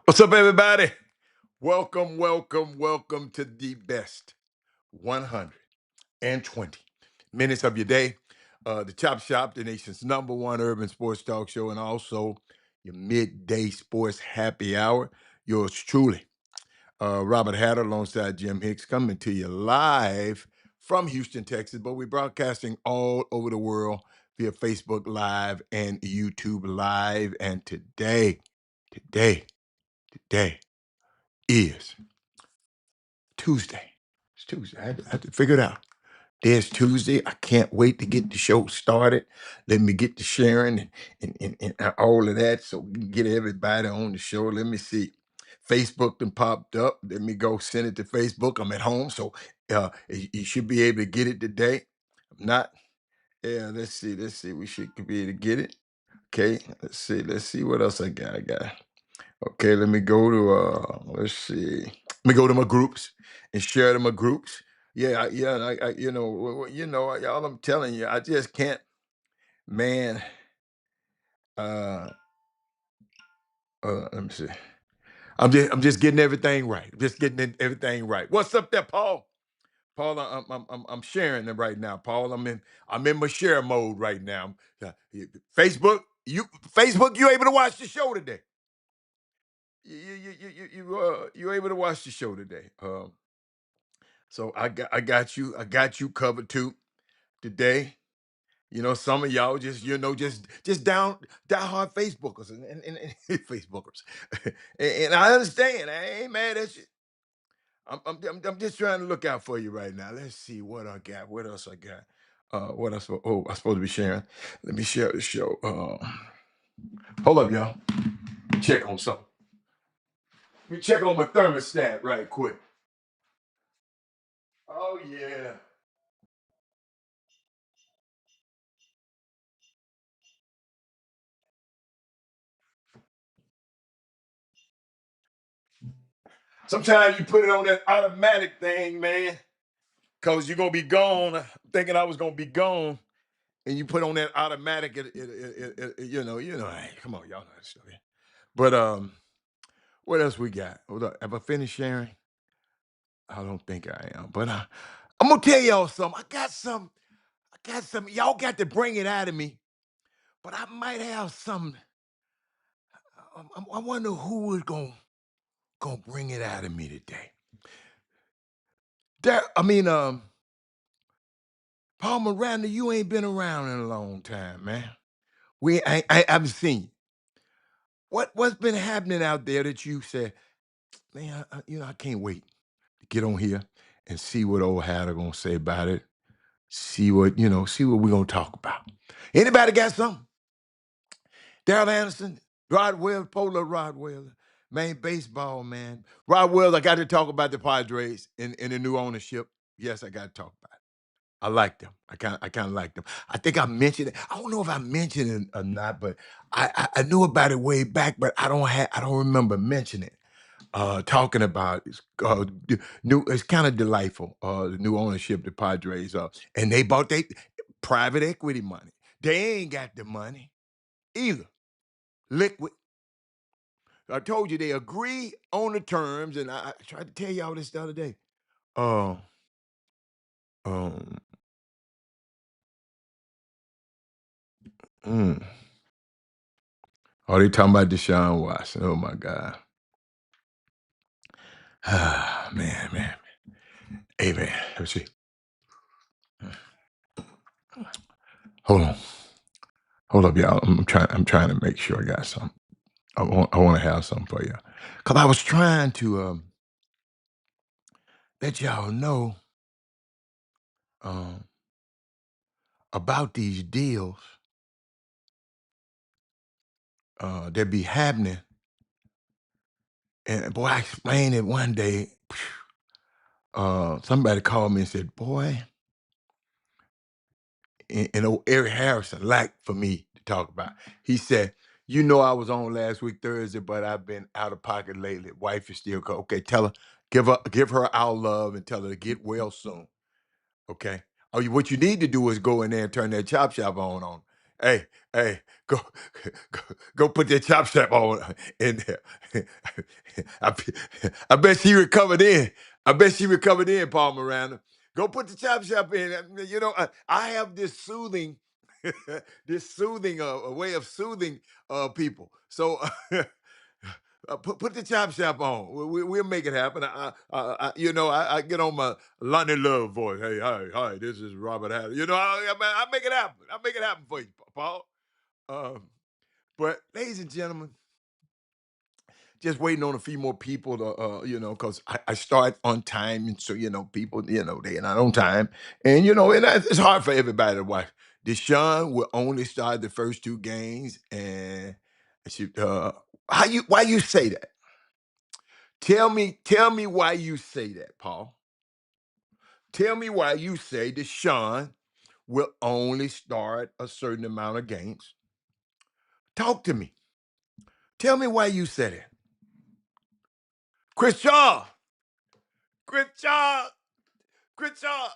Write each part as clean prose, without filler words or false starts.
What's up, everybody? Welcome to the best 120 minutes of your day. The Chop Shop, the nation's #1 urban sports talk show, and also your midday sports happy hour. Yours truly, Robert Hatter, alongside Jim Hicks, coming to you live from Houston, Texas. But we're broadcasting all over the world via Facebook Live and YouTube Live. And today is Tuesday. It's Tuesday. I had to figure it out. There's Tuesday. I can't wait to get the show started. Let me get to sharing and all of that so we can get everybody on the show. Let me see. Facebook then popped up. Let me go send it to Facebook. I'm at home, so you should be able to get it today. I'm not. Yeah, let's see. Let's see. We should be able to get it. Okay. Let's see. Let's see what else I got. Okay, let me go to let's see. Let me go to my groups and share to my groups. Yeah, y'all. I'm telling you, I just can't, man. Uh, let me see. I'm just getting everything right. Just getting everything right. What's up there, Paul? Paul, I'm sharing them right now. Paul, I'm in my share mode right now. Facebook, you able to watch the show today? You able to watch the show today? So I got you covered too today. Some of y'all just down hard Facebookers and Facebookers, and I understand. I ain't mad at you. I'm just trying to look out for you right now. Let's see what I got. What else I got? What else? Oh, I'm supposed to be sharing. Let me share the show. Hold up, y'all. Check on something. Let me check on my thermostat right quick. Oh yeah. Sometimes you put it on that automatic thing, man. Cause you're gonna be gone. Thinking I was gonna be gone, and you put on that automatic. Hey, come on, y'all know that stuff. Yeah. But what else we got? Hold up. Have I finished sharing? I don't think I am. But I'm gonna tell y'all something. I got some. I got some. Y'all got to bring it out of me. But I might have some. I wonder who is gonna bring it out of me today. Paul Miranda, you ain't been around in a long time, man. I haven't seen you. What's been happening out there that you said, man? I can't wait to get on here and see what old Hatter gonna say about it. See what we're gonna talk about. Anybody got something? Daryl Anderson, Rod Wells, Polo Rod Wells, man, baseball, man. Rod Wells, I got to talk about the Padres and the new ownership. Yes, I got to talk about it. I like them. I kind of like them. I think I mentioned it. I don't know if I mentioned it or not, but I knew about it way back, but I don't remember mentioning it. Talking about new. It's kind of delightful. The new ownership, the Padres, and they bought they private equity money. They ain't got the money either. Liquid. I told you they agree on the terms, and I tried to tell y'all this the other day. Uh, um, mm. Oh, they talking about Deshaun Watson. Oh my God. Ah, man. Hey, man. Let's see. Hold on. Hold up, y'all. I'm trying to make sure I got some. I want to have something for you. Cause I was trying to let y'all know um about these deals that be happening. And boy, I explained it one day. Somebody called me and said, boy, and old Eric Harrison liked for me to talk about. He said, I was on last week Thursday, but I've been out of pocket lately. Wife is still okay. Tell her, give her our love and tell her to get well soon. Okay. What you need to do is go in there and turn that chop shop on. Hey, hey, go, go, go put that chop shop on in there. I, I bet she recovered in. I bet she recovered in, Paul Miranda. Go put the chop shop in. You know, I have this soothing, this soothing, a way of soothing people. So put the chop shop on. We'll make it happen. You know, I get on my Lonnie Love voice. Hey, hi, this is Robert Hatter. You know, I make it happen. I make it happen for you, Paul. Um, but ladies and gentlemen, just waiting on a few more people to, you know, because I start on time, and so you know, people, you know, they're not on time, and you know, and it's hard for everybody to watch. Deshaun will only start the first two games, and she, why you say that? Tell me why you say that, Paul. Tell me why you say Deshaun will only start a certain amount of games. Talk to me. Tell me why you said it. Chris Shaw, Chris Shaw, Chris Shaw.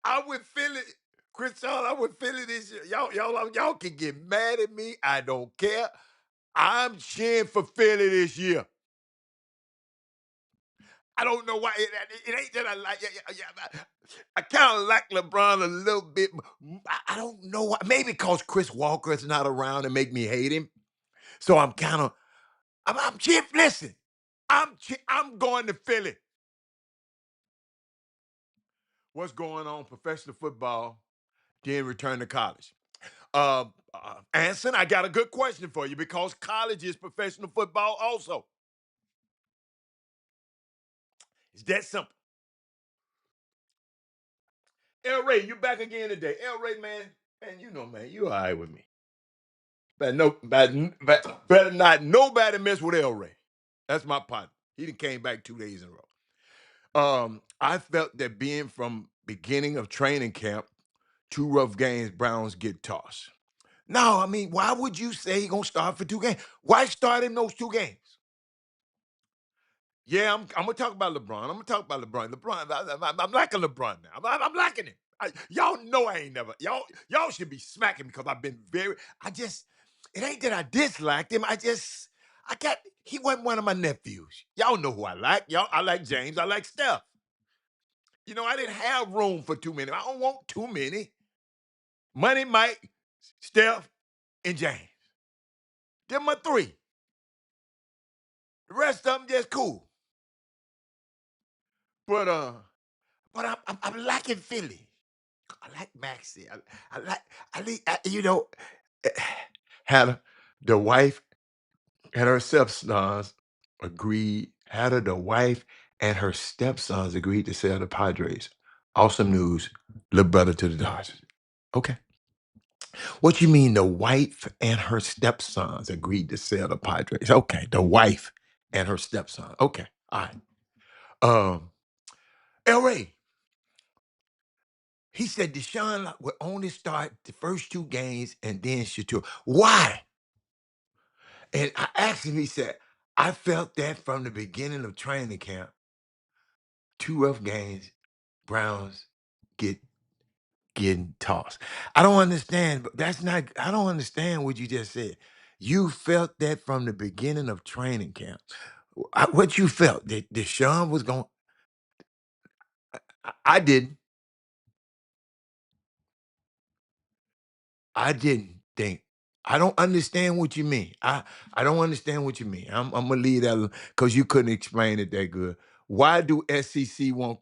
I would feel it. Chris Shaw, I would feel it this year. Y'all can get mad at me. I don't care. I'm cheering for Philly this year. I don't know why. It ain't that I like. I kind of like LeBron a little bit. I don't know why. Maybe because Chris Walker is not around and make me hate him. So I'm kind of. I'm cheering. Listen, I'm going to Philly. What's going on? Professional football. Then return to college. Anson, I got a good question for you because college is professional football also. It's that simple. El Ray, you back again today. El Ray, man, you know, man, you all right with me. Better not nobody mess with El Ray. That's my partner. He done came back 2 days in a row. I felt that being from beginning of training camp, two rough games, Browns get tossed. No, I mean, why would you say he gonna start for two games? Why start him those two games? Yeah, I'm gonna talk about LeBron. I'm gonna talk about LeBron. I'm liking LeBron now. I'm liking him. Y'all know I ain't never. Y'all should be smacking me because I've been very. I just. It ain't that I disliked him. I got. He wasn't one of my nephews. Y'all know who I like. Y'all. I like James. I like Steph. You know, I didn't have room for too many. I don't want too many. Money, Mike, Steph, and James. Them my three. The rest of them just cool. But I'm liking Philly. I like Maxie. I like you know, eh, Hannah, the wife and her stepsons agreed. Hannah, the wife and her stepsons agreed to sell the Padres. Awesome news. Little brother to the Dodgers. Okay. What you mean the wife and her stepsons agreed to sell the Padres? Okay, the wife and her stepson. Okay. All right. Um, El Ray, he said Deshaun would only start the first two games and then Shatur. Why? And I asked him, he said, I felt that from the beginning of training camp, two rough games, Browns get getting tossed. I don't understand, but that's not, I don't understand what you just said. You felt that from the beginning of training camp. What you felt that Deshaun was going, I didn't. I didn't think. I don't understand what you mean. I don't understand what you mean. I'm gonna leave that because you couldn't explain it that good. Why do SEC want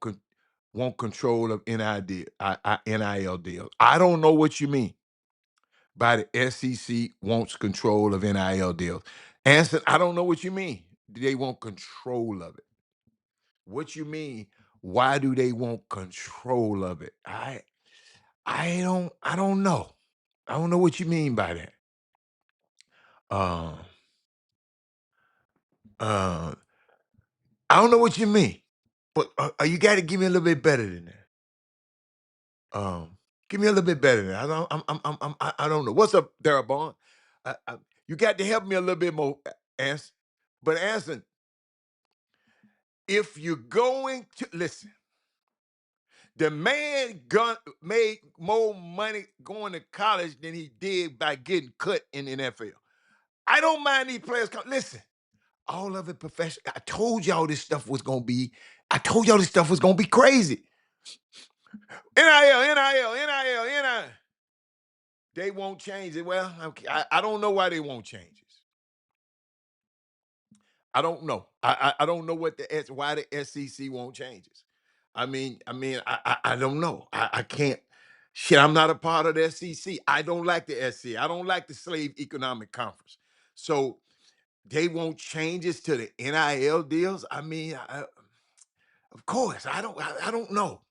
control of NIL deals? I don't know what you mean by the SEC wants control of NIL deals. Answer, I don't know what you mean. They want control of it. What you mean? Why do they want control of it? I don't know. I don't know what you mean by that. Um, uh, I don't know what you mean, but you got to give me a little bit better than that. Give me a little bit better than that. I don't know. What's up, Darabon? You got to help me a little bit more, Anson. But Anson, if you're going to listen, The man made more money going to college than he did by getting cut in the NFL. I don't mind these players. Listen, all of it professional. I told y'all this stuff was gonna be. I told y'all this stuff was gonna be crazy. NIL. They won't change it. Well, I don't know why they won't change it. I don't know. I don't know why the SEC won't change it. I don't know. I can't. Shit, I'm not a part of the SEC. I don't like the SEC. I don't like the Slave Economic Conference. So they won't change this to the NIL deals. Of course, I don't know.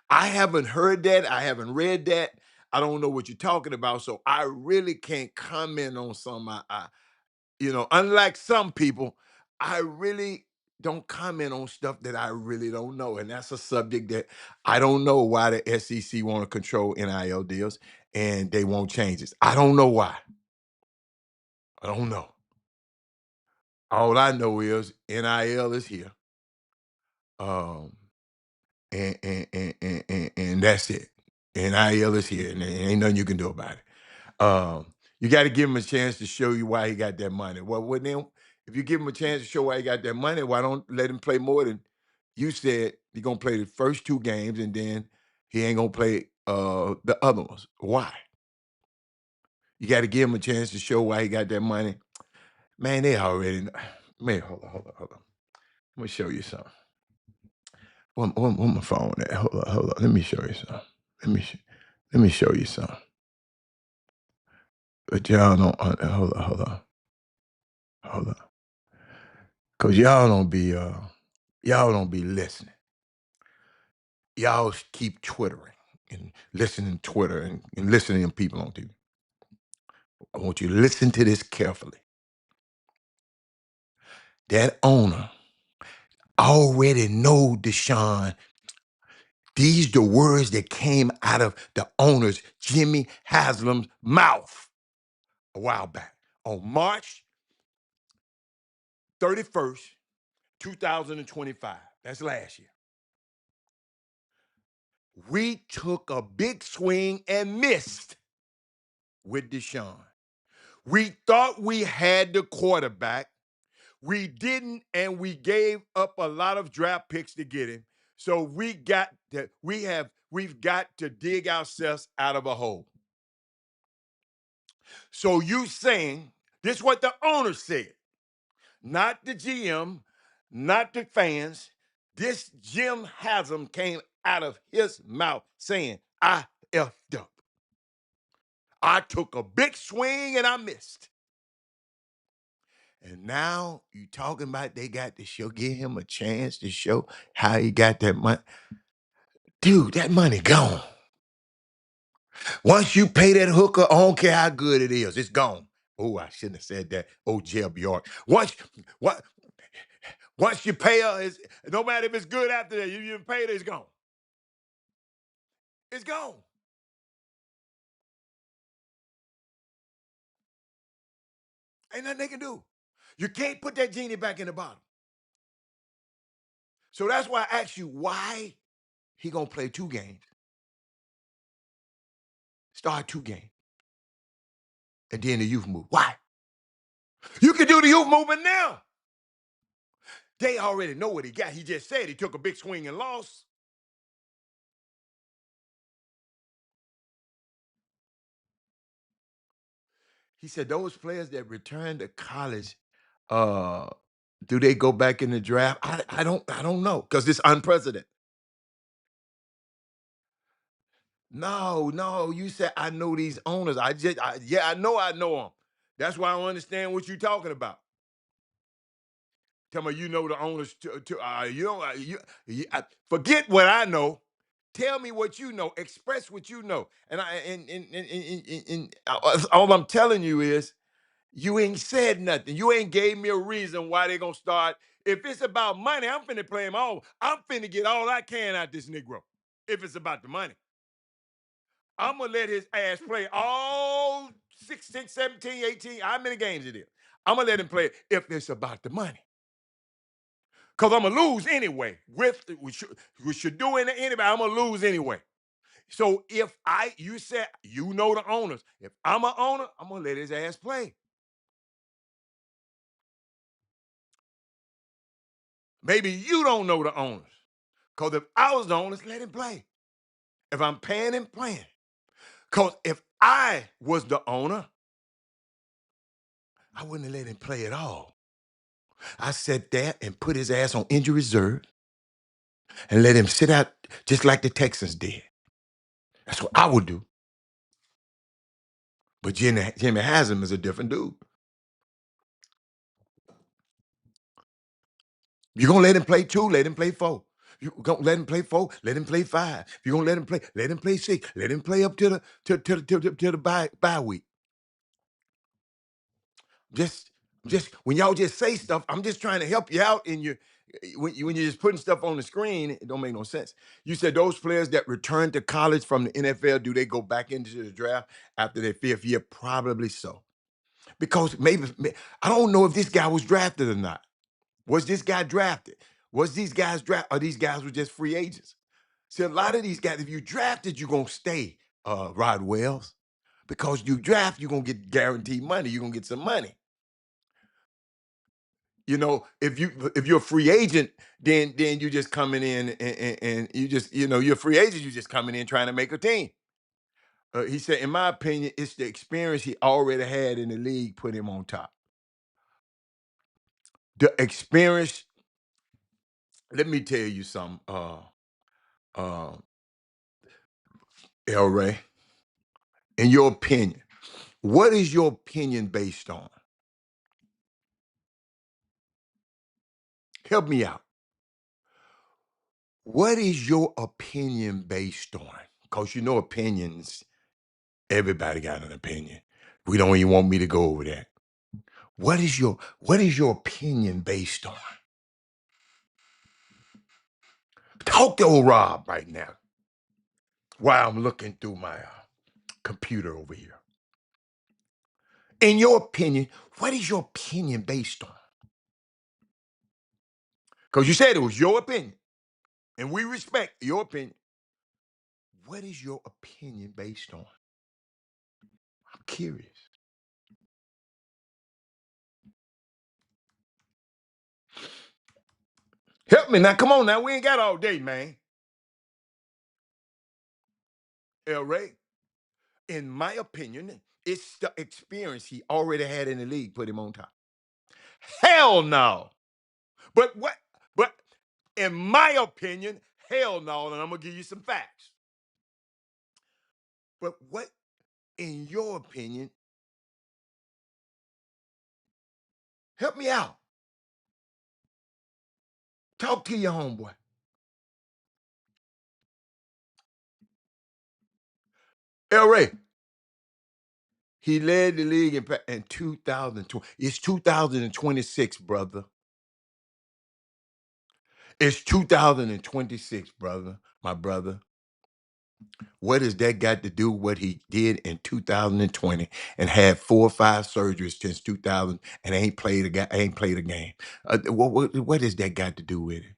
I haven't heard that. I haven't read that. I don't know what you're talking about. So I really can't comment on some. Unlike some people, I really don't comment on stuff that I really don't know. And that's a subject that I don't know why the SEC want to control NIL deals and they won't change this. I don't know why. I don't know. All I know is NIL is here. Um, and that's it. NIL is here, and there ain't nothing you can do about it. You got to give him a chance to show you why he got that money. Well, then, if you give him a chance to show why he got that money, why don't let him play more than you said? He's gonna play the first two games, and then he ain't gonna play the other ones. Why? You got to give him a chance to show why he got that money. Man, they already know. Man, hold on. Let me show you something. Where my phone at? Hold on. Let me show you something. Let me let me show you something. But y'all don't hold on. Cause y'all don't be listening. Y'all keep twittering and listening to Twitter and listening to people on TV. I want you to listen to this carefully. That owner already know Deshaun. These the words that came out of the owner's Jimmy Haslam's mouth a while back on March 31st, 2025. That's last year. We took a big swing and missed with Deshaun. We thought we had the quarterback. We didn't, and we gave up a lot of draft picks to get him. So we've got to dig ourselves out of a hole. So you saying this is what the owner said, not the GM, not the fans. This Jim Haslam came out of his mouth saying, I effed up. I took a big swing and I missed. And now you talking about they got to give him a chance to show how he got that money. Dude, that money gone. Once you pay that hooker, I don't care how good it is, it's gone. Oh, I shouldn't have said that. Oh, Jeb York. Once you pay her, no matter if it's good after that, you pay it, it's gone. It's gone. Ain't nothing they can do. You can't put that genie back in the bottle. So that's why I asked you why he gonna play 2 games. Start 2 games. And then the youth move. Why? You can do the youth movement now. They already know what he got. He just said he took a big swing and lost. He said those players that return to college, uh, do they go back in the draft? I don't know because it's unprecedented. No, you said I know these owners. Yeah, I know them. That's why I don't understand what you're talking about. Tell me, you know the owners. You don't. Forget what I know. Tell me what you know. Express what you know. All I'm telling you is you ain't said nothing. You ain't gave me a reason why they gonna start. If it's about money, I'm finna play him all. I'm finna get all I can out this Negro. If it's about the money, I'm gonna let his ass play all 16, 17, 18, how many games it is. I'm gonna let him play if it's about the money. Because I'm going to lose anyway. We should do it anyway. I'm going to lose anyway. So if you said, you know the owners. If I'm an owner, I'm going to let his ass play. Maybe you don't know the owners. Because if I was the owners, let him play. If I'm paying him, playing. Because if I was the owner, I wouldn't have let him play at all. I sat there and put his ass on injury reserve and let him sit out just like the Texans did. That's what I would do. But Jimmy Haslam is a different dude. You're going to let him play 2, let him play 4. You're going to let him play 4, let him play 5. If you're going to let him play 6. Let him play up to the bye week. Just when y'all just say stuff, I'm just trying to help you out in your when you're just putting stuff on the screen, it don't make no sense. You said those players that return to college from the NFL, do they go back into the draft after their 5th year? Probably so. Because maybe I don't know if this guy was drafted or not. Was this guy drafted? Was these guys drafted? Or these guys were just free agents? See, a lot of these guys, if you drafted, you're gonna stay, Rod Wells. Because you draft, you're gonna get guaranteed money. You're gonna get some money. You know, if you're a free agent, then you're just coming in and you just, you're a free agent, you're just coming in trying to make a team. He said, in my opinion, it's the experience he already had in the league put him on top. The experience, let me tell you something, uh, El Ray, in your opinion, what is your opinion based on? Help me out. What is your opinion based on? Because opinions, everybody got an opinion. We don't even want me to go over that. What is your opinion based on? Talk to old Rob right now while I'm looking through my computer over here. In your opinion, what is your opinion based on? Because you said it was your opinion, and we respect your opinion. What is your opinion based on? I'm curious. Help me now. Come on now. We ain't got all day, man. El Ray, in my opinion, it's the experience he already had in the league put him on top. Hell no. But what? But in my opinion, hell no. And I'm gonna give you some facts. But what, in your opinion, help me out. Talk to your homeboy. El Ray, he led the league in 2020. It's 2026, brother. It's 2026, brother, my brother. What has that got to do with what he did in 2020 and had 4 or 5 surgeries since 2000 and ain't played a game? What has that got to do with it?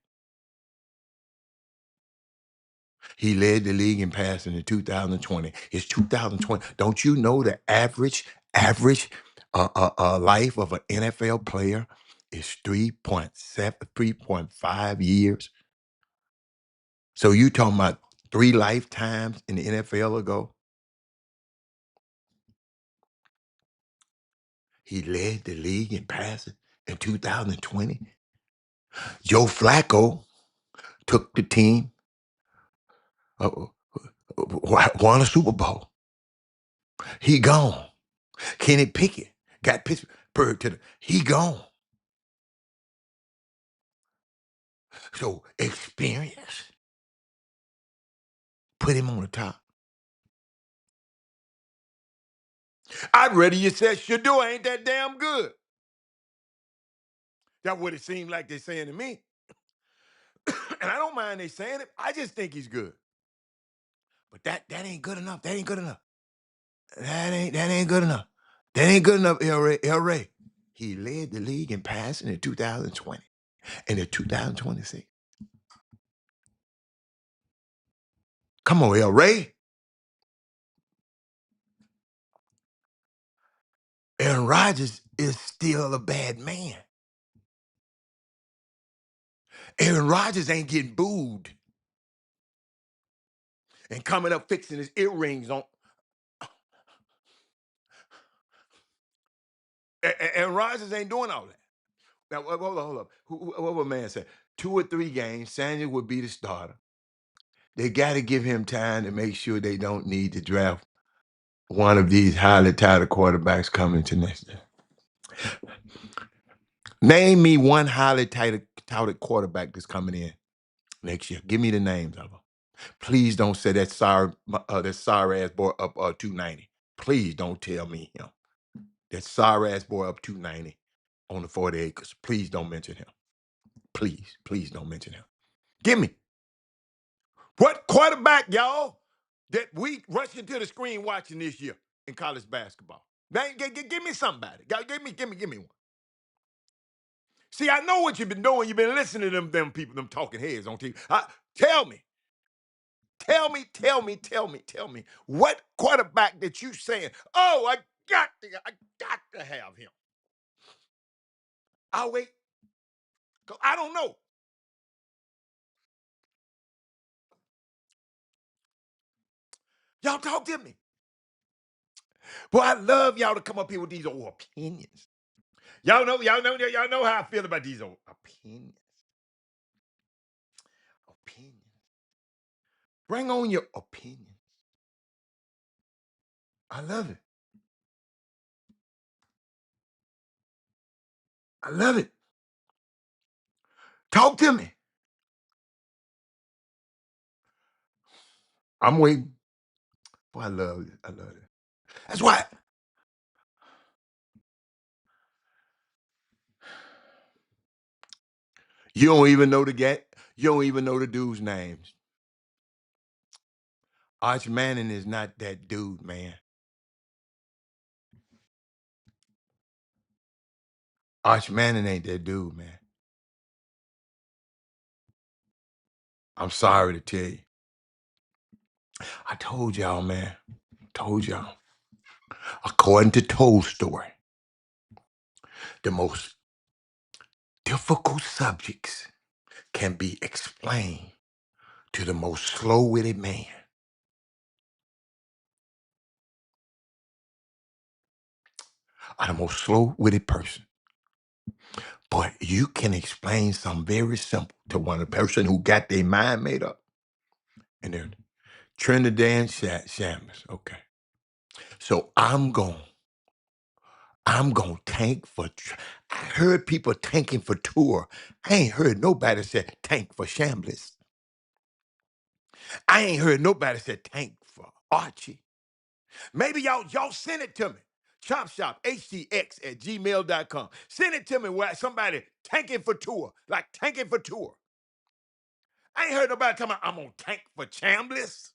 He led the league in passing in 2020. It's 2020. Don't you know the average life of an NFL player is 3.7, 3.5 years? So you talking about 3 lifetimes in the NFL ago? He led the league in passing in 2020. Joe Flacco took the team, uh, won a Super Bowl. He gone. Kenny Pickett got Pittsburgh he gone. So experience put him on the top. I'd rather you said Shador ain't that damn good. That's what it seemed like they're saying to me. And I don't mind they saying it. I just think he's good. But that ain't good enough. That ain't good enough. That ain't good enough. That ain't good enough, El Ray. El Ray. He led the league in passing in 2020. in the 2026. Come on, El Ray. Aaron Rodgers is still a bad man. Aaron Rodgers ain't getting booed and coming up fixing his earrings on. Aaron Rodgers ain't doing all that. Now, hold up. What would man say? 2 or 3 games, Samuel would be the starter. They got to give him time to make sure they don't need to draft one of these highly touted quarterbacks coming to next year. Name me one highly touted quarterback that's coming in next year. Give me the names of them. Please don't say that sorry ass boy up 290. Please don't tell me him. That sorry ass boy up 290 on the 40 acres. Please don't mention him. Please don't mention him. Give me what quarterback, y'all, that we rushing to the screen watching this year in college basketball. Give me somebody. Give me one. See, I know what you've been doing. You've been listening to them people, them talking heads on TV. Tell me. Tell me. What quarterback that you saying, oh, I got to have him. I'll wait. 'Cause I don't know. Y'all talk to me. Boy, I love y'all to come up here with these old opinions. Y'all know how I feel about these old opinions. Opinions. Bring on your opinions. I love it. I love it. Talk to me. I'm waiting. Boy, I love it. I love it. That's why you don't even know the guy. You don't even know the dude's names. Arch Manning is not that dude, man. Arch Manning ain't that dude, man. I'm sorry to tell you. I told y'all, man. Told y'all. According to Told Story, the most difficult subjects can be explained to the most slow-witted man. Or the most slow-witted person. But you can explain something very simple to one person who got their mind made up. And they're Trinidad Shammas. Okay. So I'm going to tank for. I heard people tanking for Tour. I ain't heard nobody say tank for Shambliss. I ain't heard nobody say tank for Archie. Maybe y'all send it to me. Chop Shop Htx at gmail.com. Send it to me where somebody tanking for Tour, like tanking for Tour. I ain't heard nobody talking about I'm gonna tank for Chambliss.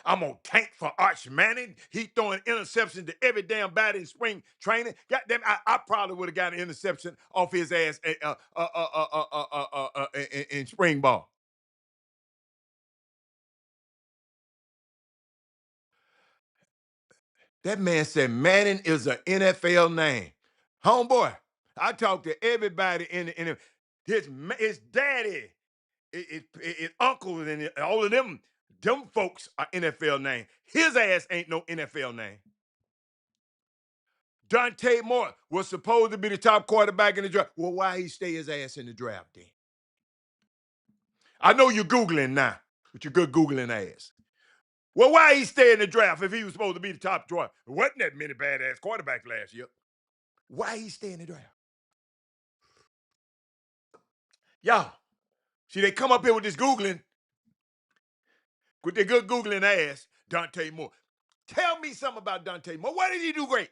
I'm gonna tank for Arch Manning. He throwing interceptions to every damn body in spring training. Goddamn, I probably would have got an interception off his ass in spring ball. That man said Manning is an NFL name. Homeboy, I talked to everybody in the, his daddy, his uncles, and all of them. Them folks are NFL name. His ass ain't no NFL name. Dante Moore was supposed to be the top quarterback in the draft. Well, why he stay his ass in the draft then? I know you're Googling now, with your good Googling ass. Well, why he stay in the draft if he was supposed to be the top draft? There wasn't that many badass quarterbacks last year. Why he stay in the draft? Y'all, see, they come up here with this Googling, with their good Googling ass, Dante Moore. Tell me something about Dante Moore. What did he do great?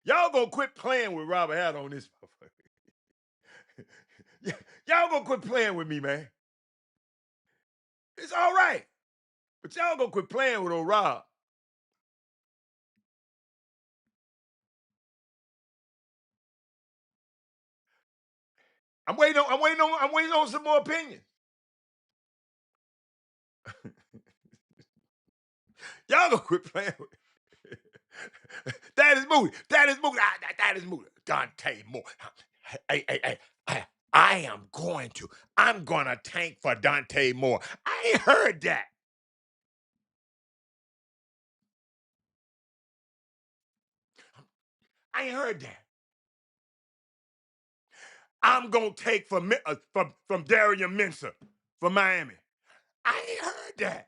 Y'all gonna quit playing with Robert Hatt on this motherfucker. Y'all gonna quit playing with me, man. It's all right. But y'all gonna quit playing with old Rob. I'm waiting on some more opinions. Y'all gonna quit playing with that is Moody. That is Moody. That is Moody. Dante Moore. Hey, I am going to. I'm gonna tank for Dante Moore. I ain't heard that. I ain't heard that. I'm gonna take from Darian Mensah from Miami. I ain't heard that.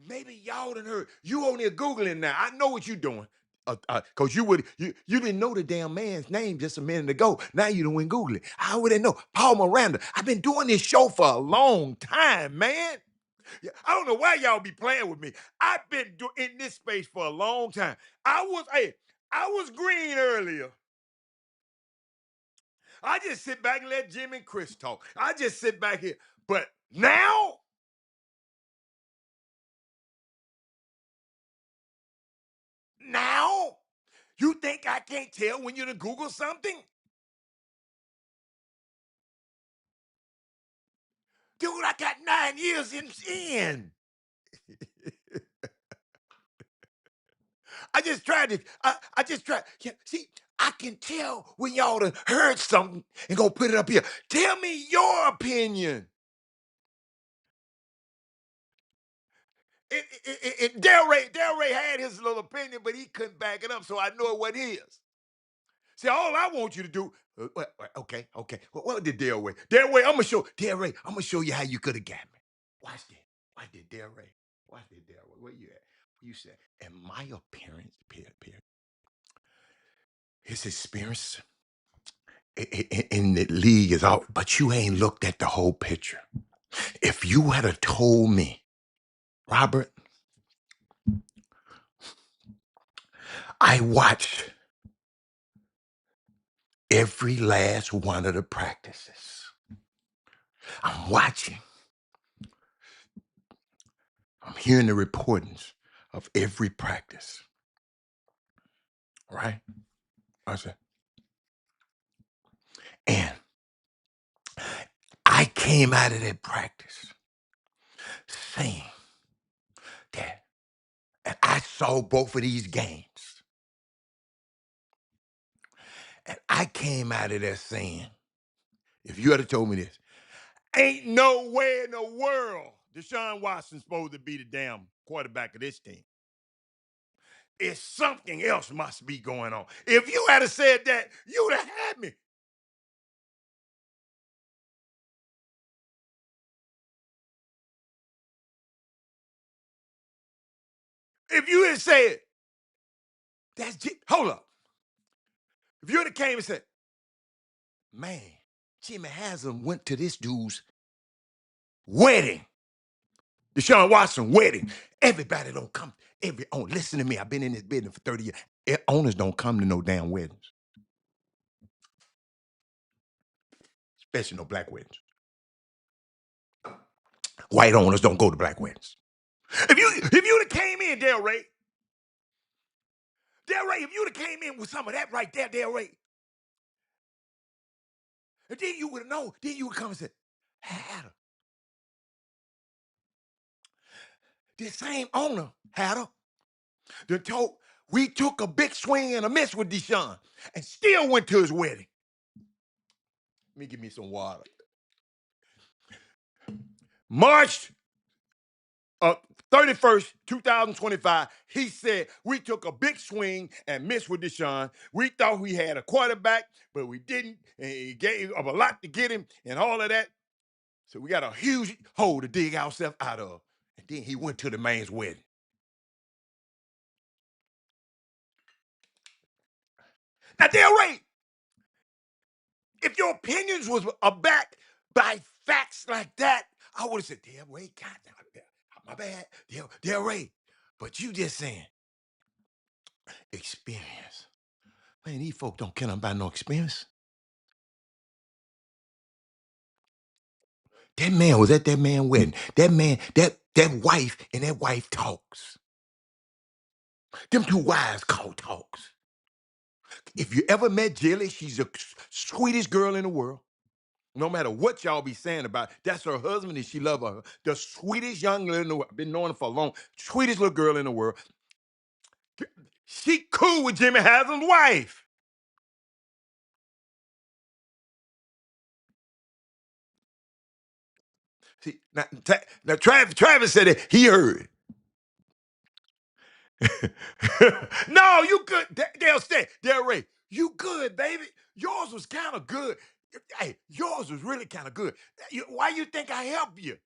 Maybe y'all done heard. You on there Googling now. I know what you doing. Cause you didn't know the damn man's name just a minute ago. Now you done went Google it. How would they know? Paul Miranda. I've been doing this show for a long time, man. Yeah, I don't know why y'all be playing with me. I've been in this space for a long time. I was green earlier. I just sit back and let Jim and Chris talk. I just sit back here. But now, you think I can't tell when you done Google something? Dude, I got 9 years in. I just tried to, I just tried. Yeah, see, I can tell when y'all done heard something and go put it up here. Tell me your opinion. Del Rey had his little opinion, but he couldn't back it up, so I know what his. See, all I want you to do, okay. What did Del Rey? I'm gonna show Del Rey. I'm gonna show you how you could have got me. Watch this. Watch this, Del Rey. Watch this, Del Rey. Where you at? You said, in my appearance, his experience in the league is out, but you ain't looked at the whole picture. If you had have told me, Robert, I watched every last one of the practices. I'm watching. I'm hearing the reportings of every practice. Right? I said, and I came out of that practice saying that, and I saw both of these games, and I came out of there saying, if you had told me this, ain't no way in the world Deshaun Watson's supposed to be the damn quarterback of this team. It's something else must be going on. If you had said that, you'd have had me. If you had said, hold up. If you had came and said, man, Jimmy Haslam went to this dude's wedding, Deshaun Watson wedding. Everybody don't come. Listen to me. I've been in this business for 30 years. Owners don't come to no damn weddings, especially no black weddings. White owners don't go to black weddings. If you'd have came in, Del Rey, if you'd have came in with some of that right there, Del Rey, and then you would have known. Then you would come and say, Adam, this same owner, Adam, that told we took a big swing and a miss with Deshaun and still went to his wedding. Let me give me some water. March 31st, 2025, he said, we took a big swing and missed with Deshaun. We thought we had a quarterback, but we didn't. And he gave up a lot to get him and all of that. So we got a huge hole to dig ourselves out of. And then he went to the man's wedding. Now, they're right. If your opinions was backed by facts like that, I would have said, damn, Ray, God, my bad. They're right. But you just saying, experience. Man, these folk don't care about no experience. That man was at that man's wedding. That man, that wife and that wife talks. Them two wives call talks. If you ever met Jilly, she's the sweetest girl in the world. No matter what y'all be saying about, that's her husband and she love her. The sweetest young girl in the world. I've been knowing her for a long, sweetest little girl in the world. She cool with Jimmy Haslam's wife. See, now Travis said that he heard. No, you good. They'll stay. They'll Ray. You good, baby. Yours was kind of good. Hey, yours was really kind of good. Why you think I helped you?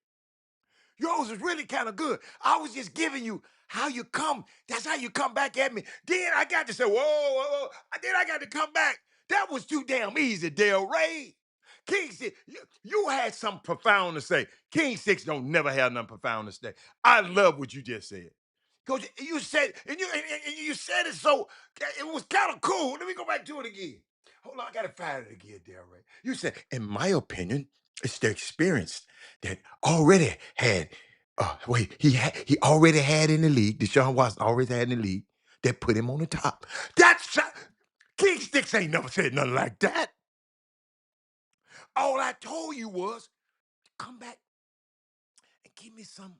Yours is really kind of good. I was just giving you how you come. That's how you come back at me. Then I got to say, whoa, whoa, whoa. Then I got to come back. That was too damn easy, Del Ray. King Six, you had something profound to say. King Six don't never have nothing profound to say. I love what you just said. Because you said, and you said it so, it was kind of cool. Let me go back to it again. Hold on, I gotta find it again, Del Ray. You said, in my opinion, it's the experience that already had, he already had in the league, Deshaun Watson always had in the league, that put him on the top. That's, King Sticks ain't never said nothing like that. All I told you was, come back and give me some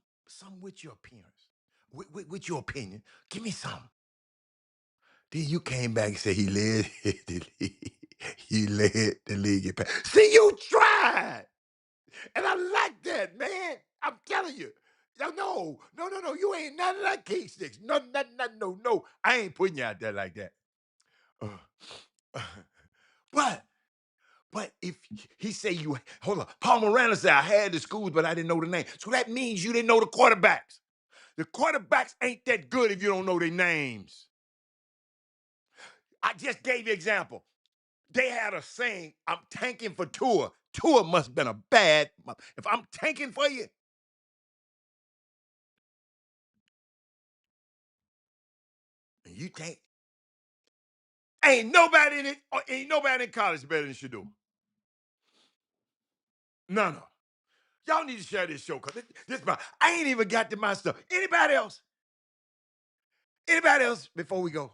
with your appearance, with your opinion. Give me some. Then you came back and said he led the league. He led the league in pass. See, you tried. And I like that, man. I'm telling you. No. You ain't nothing like King Six. No. I ain't putting you out there like that. Uh, uh, but if he say you, hold on. Paul Morano said, I had the schools, but I didn't know the name. So that means you didn't know the quarterbacks. The quarterbacks ain't that good if you don't know their names. I just gave you an example. They had a saying, I'm tanking for Tua. Tua must have been a bad, if I'm tanking for you, and you tank, ain't nobody in college better than Shador. No. Y'all need to share this show, because I ain't even got to my stuff. Anybody else? Anybody else before we go?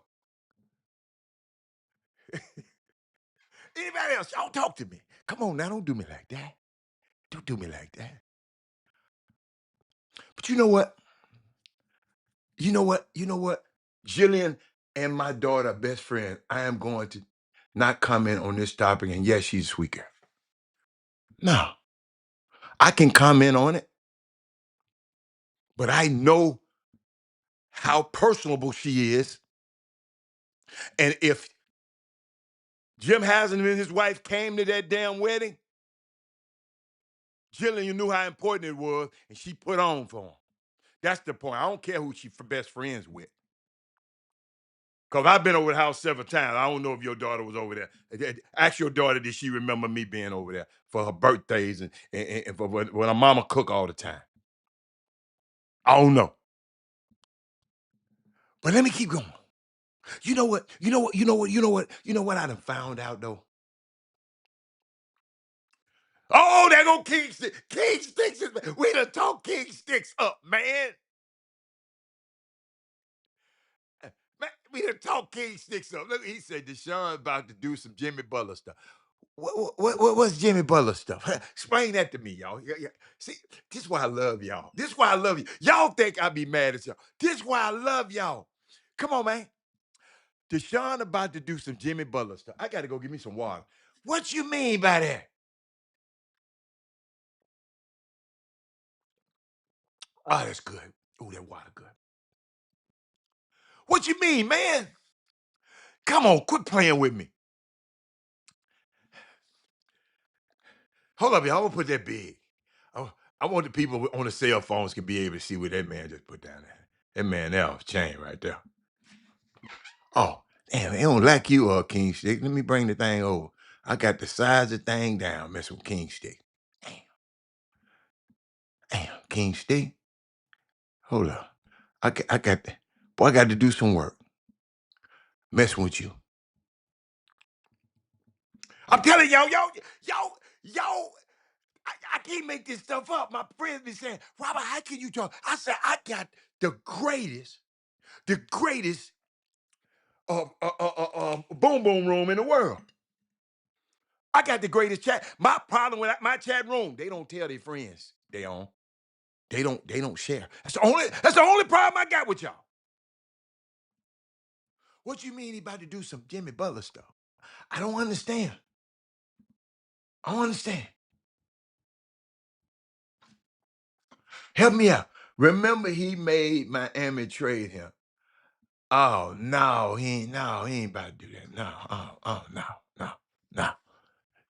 Anybody else? Y'all talk to me. Come on now, don't do me like that. Don't do me like that. But you know what? Jillian and my daughter are best friends. I am going to not comment on this topic, and yes, she's sweeter. No, I can comment on it, but I know how personable she is. And if Jim Haslam and his wife came to that damn wedding, Jillian knew how important it was, and she put on for him. That's the point. I don't care who she best friends with. Because I've been over the house several times. I don't know if your daughter was over there. Ask your daughter, did she remember me being over there for her birthdays and for when her mama cook all the time? I don't know. But let me keep going. You know what? I done found out though. Oh, there go King Sticks. King Sticks we done talk King Sticks up, man. Man, we done talk King Sticks up. Look, he said Deshaun about to do some Jimmy Butler stuff. What's Jimmy Butler stuff? Explain that to me, y'all. Yeah. See, this is why I love y'all. This is why I love you. Y'all think I be mad at y'all. This is why I love y'all. Come on, man. Deshaun about to do some Jimmy Butler stuff. I got to go get me some water. What you mean by that? Oh, that's good. Oh, that water good. What you mean, man? Come on, quit playing with me. Hold up, y'all. I'm gonna put that big. I want the people on the cell phones can be able to see what that man just put down there. That man there was chain right there. Oh, damn, they don't like you, King Stick. Let me bring the thing over. I got the size of the thing down, messing with King Stick. Damn, King Stick. Hold up. I got, boy, I got to do some work. Messing with you. I'm telling y'all, I can't make this stuff up. My friends be saying, Robert, how can you talk? I said, I got the greatest boom boom room in the world. I got the greatest chat. My problem with my chat room, they don't tell their friends they on. They don't share. That's the only problem I got with y'all. What you mean he about to do some Jimmy Butler stuff? I don't understand. I don't understand. Help me out. Remember he made Miami trade him. Oh no, he ain't about to do that. No, no, no, no.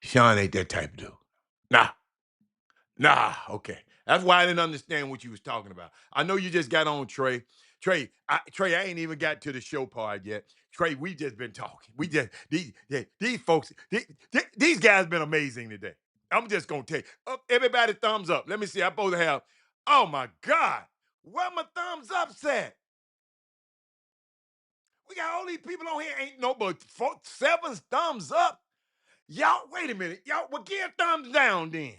Sean ain't that type of dude. Nah, nah, okay. That's why I didn't understand what you was talking about. I know you just got on Trey. Trey, I ain't even got to the show part yet. Trey, we just been talking. We just these folks, these guys been amazing today. I'm just gonna tell you. Everybody thumbs up. Let me see. I supposed to have. Oh my God, where my thumbs up at? We got all these people on here. Ain't no but seven thumbs up. Y'all, wait a minute. Y'all, well, give thumbs down then.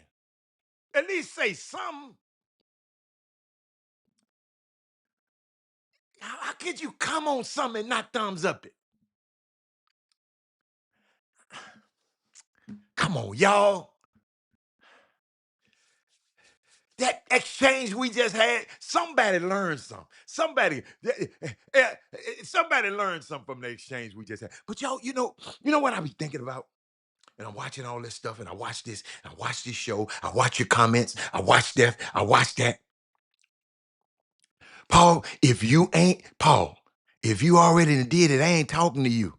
At least say something. How could you come on something and not thumbs up it? Come on, y'all. That exchange we just had, somebody learned something. Somebody learned something from the exchange we just had. But y'all, you know what I be thinking about? And I'm watching all this stuff, and I watch this, I watch this show, I watch your comments, I watch that, I watch that. Paul, if you already did it, I ain't talking to you.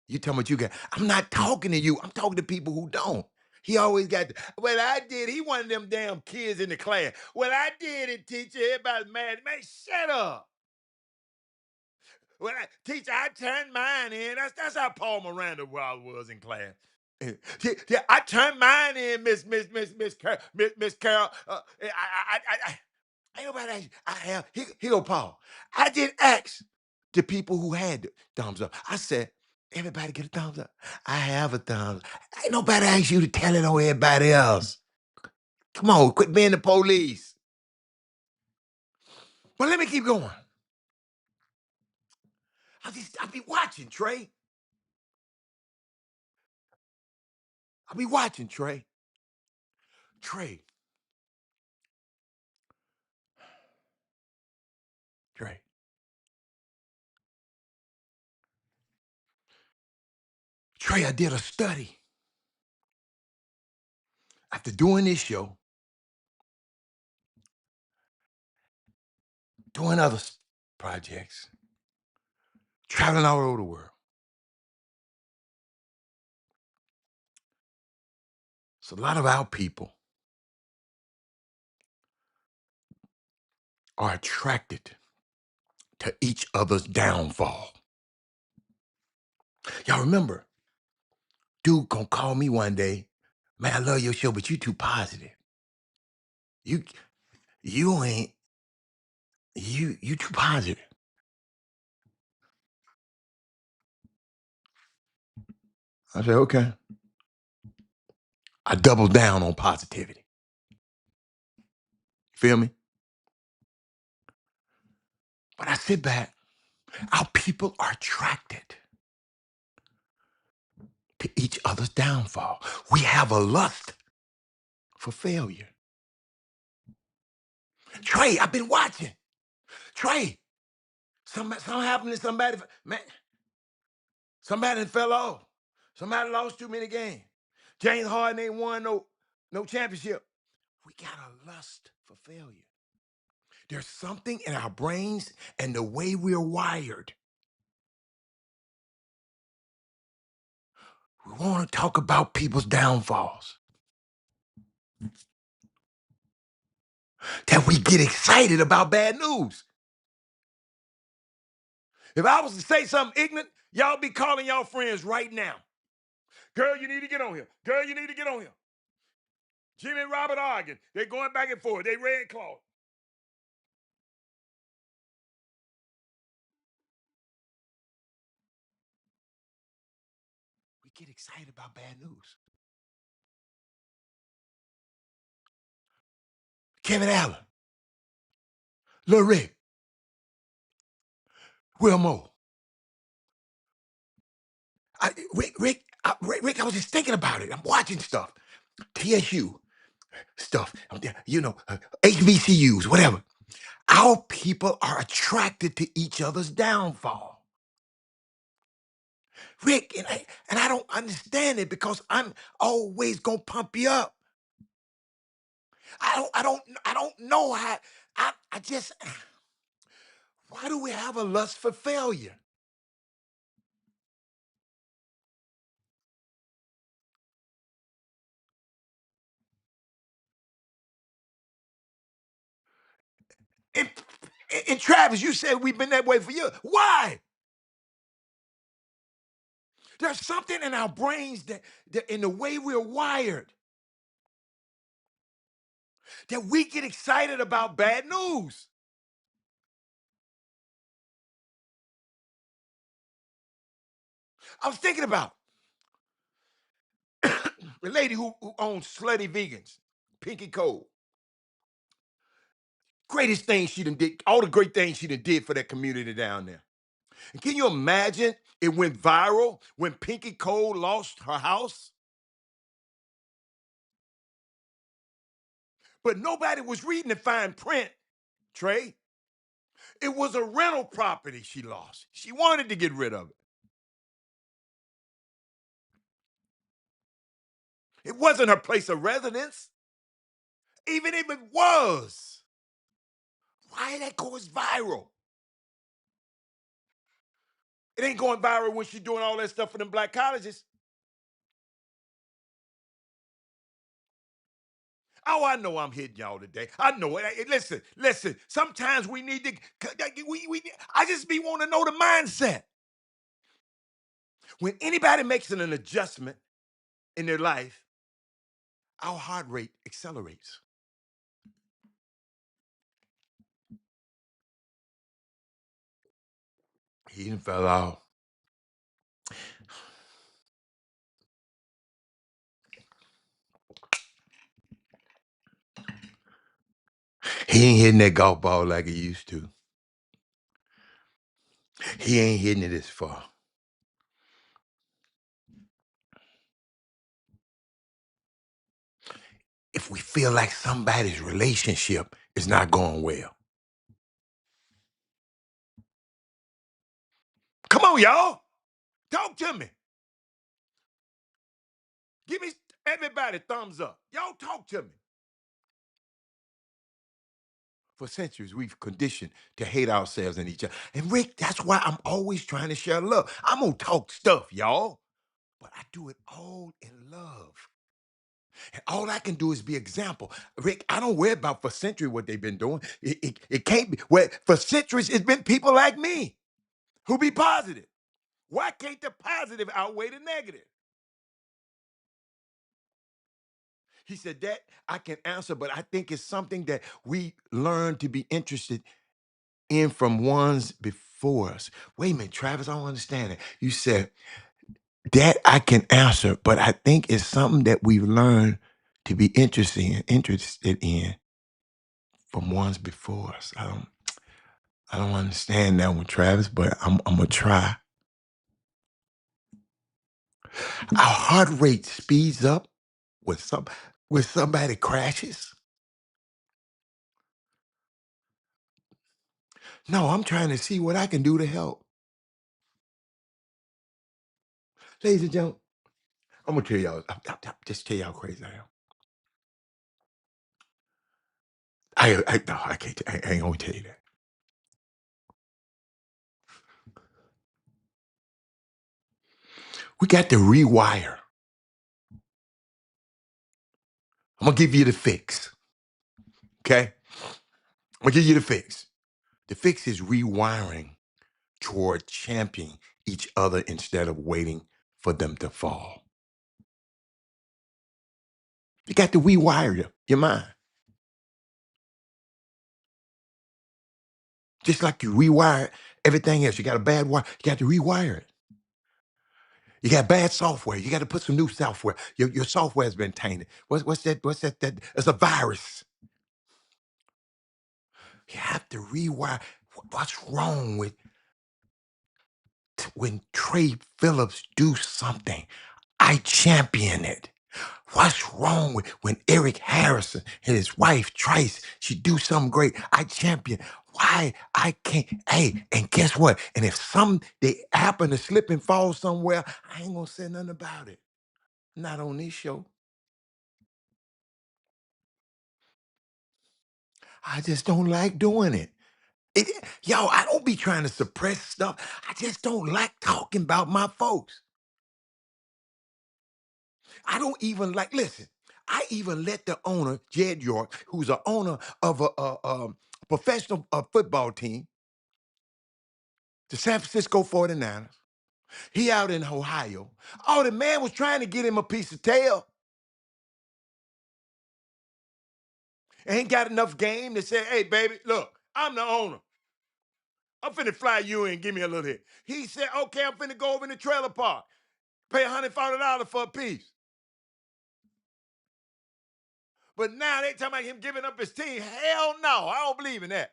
You talking about you got, I'm not talking to you. I'm talking to people who don't. He always got, well, I did. He one of them damn kids in the class. Well, I did it, teacher. Everybody's mad. Man, shut up. Well, teacher, I turned mine in. That's how Paul Miranda was in class. Yeah, I turned mine in, Miss Carol. Ain't nobody ask you. I have. Here go Paul. I did ask the people who had the thumbs up. I said, everybody get a thumbs up. I have a thumbs. Ain't nobody ask you to tell it on everybody else. Come on, quit being the police. But let me keep going. I be watching, Trey. I be watching, Trey. Trey. Trey. Trey, I did a study. After doing this show, doing other projects, traveling all over the world. So a lot of our people are attracted to each other's downfall. Y'all remember, dude gonna call me one day, man, I love your show, but you too positive. You you ain't you too positive. I said, okay. I double down on positivity. Feel me? But I sit back, our people are attracted to each other's downfall. We have a lust for failure. Trey, I've been watching. Trey, something happened to somebody. Man, somebody fell off. Somebody lost too many games. James Harden ain't won no championship. We got a lust for failure. There's something in our brains and the way we're wired. We want to talk about people's downfalls. That we get excited about bad news. If I was to say something ignorant, y'all be calling y'all friends right now. Girl, you need to get on here. Girl, you need to get on here. Jimmy and Robert arguing. They're going back and forth. They red claw. We get excited about bad news. Kevin Allen, Lil Rick, Wilmo. Rick, I was just thinking about it. I'm watching stuff, TSU stuff, HBCUs, whatever. Our people are attracted to each other's downfall. Rick, and I don't understand it because I'm always gonna pump you up. I don't know how. I just why do we have a lust for failure? And, and Travis, you said we've been that way for years. Why? There's something in our brains that in the way we're wired that we get excited about bad news. I was thinking about the lady who owns Slutty Vegans, Pinky Cole. Greatest thing she done did, all the great things she done did for that community down there. And can you imagine it went viral when Pinky Cole lost her house? But nobody was reading the fine print, Trey. It was a rental property she lost. She wanted to get rid of it. It wasn't her place of residence. Even if it was, why that goes viral? It ain't going viral when she's doing all that stuff for them black colleges. Oh, I know I'm hitting y'all today. I know it. Listen. Sometimes we need to. I just be want to know the mindset. When anybody makes an adjustment in their life, our heart rate accelerates. He done fell off. He ain't hitting that golf ball like he used to. He ain't hitting it as far. If we feel like somebody's relationship is not going well, come on, y'all. Talk to me. Give me everybody thumbs up. Y'all talk to me. For centuries, we've conditioned to hate ourselves and each other. And Rick, that's why I'm always trying to share love. I'm gonna talk stuff, y'all, but I do it all in love. And all I can do is be example. Rick, I don't worry about for centuries what they've been doing. It can't be. Well, for centuries, it's been people like me who be positive. Why can't the positive outweigh the negative? He said that I can answer, but I think it's something that we learn to be interested in from ones before us. Wait a minute, Travis, I don't understand it. You said that I can answer, but I think it's something that we've learned to be interested in from ones before us. I don't understand that one, Travis, but I'm gonna try. Our heart rate speeds up when somebody crashes. No, I'm trying to see what I can do to help. Ladies and gentlemen, I'm gonna tell y'all, just tell y'all how crazy I am. No, I can't. I ain't gonna tell you that. We got to rewire. I'm gonna give you the fix. Okay, I'm gonna give you the fix. The fix is rewiring toward championing each other instead of waiting for them to fall. You got to rewire your mind, just like you rewire everything else. You got a bad wire, you got to rewire it. You got bad software. You got to put some new software. Your software has been tainted. What's that? What's that? It's a virus. You have to rewire. What's wrong with when Trey Phillips do something, I champion it. What's wrong with when Eric Harrison and his wife Trice, she do something great? I champion. Why I can't? Hey, and guess what? And if they happen to slip and fall somewhere, I ain't gonna say nothing about it. Not on this show. I just don't like doing it. Yo, I don't be trying to suppress stuff. I just don't like talking about my folks. I don't even like, listen, I even let the owner, Jed York, who's a owner of a professional football team, the San Francisco 49ers. He out in Ohio. Oh, the man was trying to get him a piece of tail. Ain't got enough game to say, hey, baby, look, I'm the owner. I'm finna fly you in, give me a little hit. He said, okay, I'm finna go over in the trailer park. Pay $140 for a piece. But now they talking about him giving up his team. Hell no, I don't believe in that.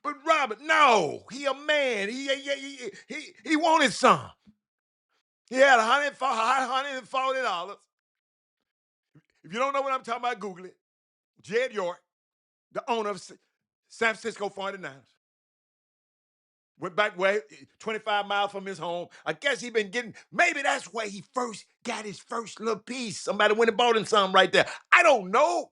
But Robert, no, he a man. He wanted some. He had $140. If you don't know what I'm talking about, Google it. Jed York, the owner of San Francisco 49ers. Went back way 25 miles from his home. I guess he been getting, maybe that's where he first got his first little piece. Somebody went and bought him something right there. I don't know.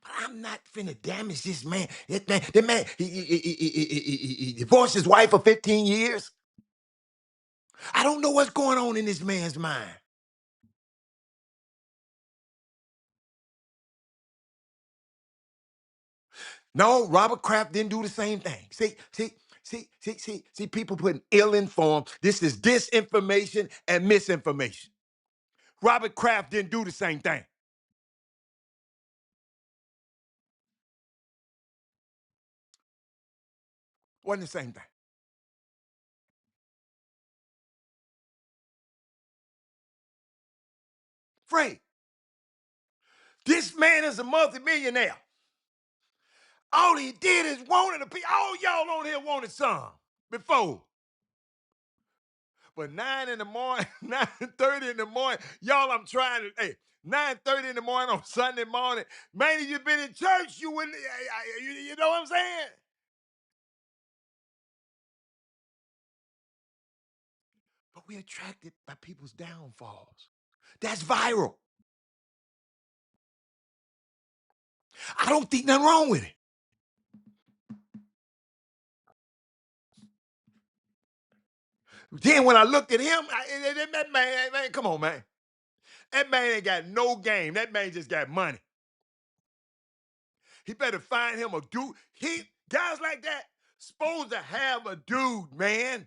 But I'm not finna damage this man. The man, he divorced his wife for 15 years. I don't know what's going on in this man's mind. No, Robert Kraft didn't do the same thing. See, people putting ill-informed. This is disinformation and misinformation. Robert Kraft didn't do the same thing. Wasn't the same thing. Frank, this man is a multimillionaire. All he did is wanted a piece. All y'all on here wanted some before. But 9 in the morning, 9:30 in the morning, y'all, I'm trying to, hey, 9:30 in the morning on Sunday morning. Man, if you've been in church, you wouldn't, you know what I'm saying? But we're attracted by people's downfalls. That's viral. I don't think nothing wrong with it. Then when I looked at him, that man, come on, man. That man ain't got no game. That man just got money. He better find him a dude. Guys like that supposed to have a dude, man.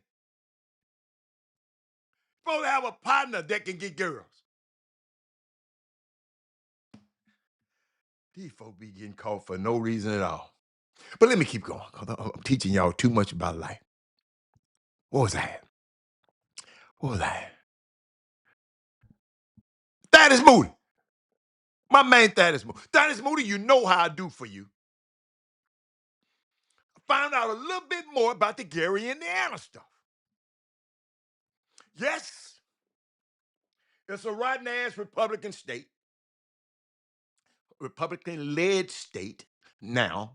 Supposed to have a partner that can get girls. These folks be getting caught for no reason at all. But let me keep going. I'm teaching y'all too much about life. What was that? What was that? Thaddeus Moody. My man Thaddeus Moody. Thaddeus Moody, you know how I do for you. Found out a little bit more about the Gary, Indiana stuff. Yes, it's a rotten ass Republican state, Republican led state now,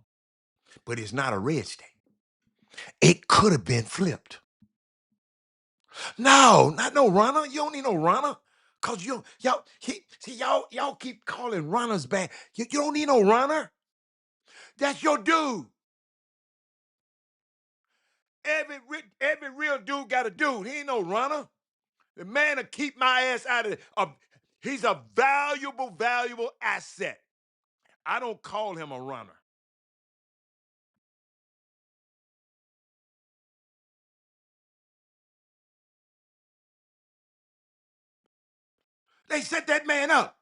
but it's not a red state. It could have been flipped. No, not no runner. You don't need no runner. Cause y'all keep calling runners bad. You don't need no runner. That's your dude. Every real dude got a dude. He ain't no runner. The man will keep my ass out of it. He's a valuable asset. I don't call him a runner. They set that man up.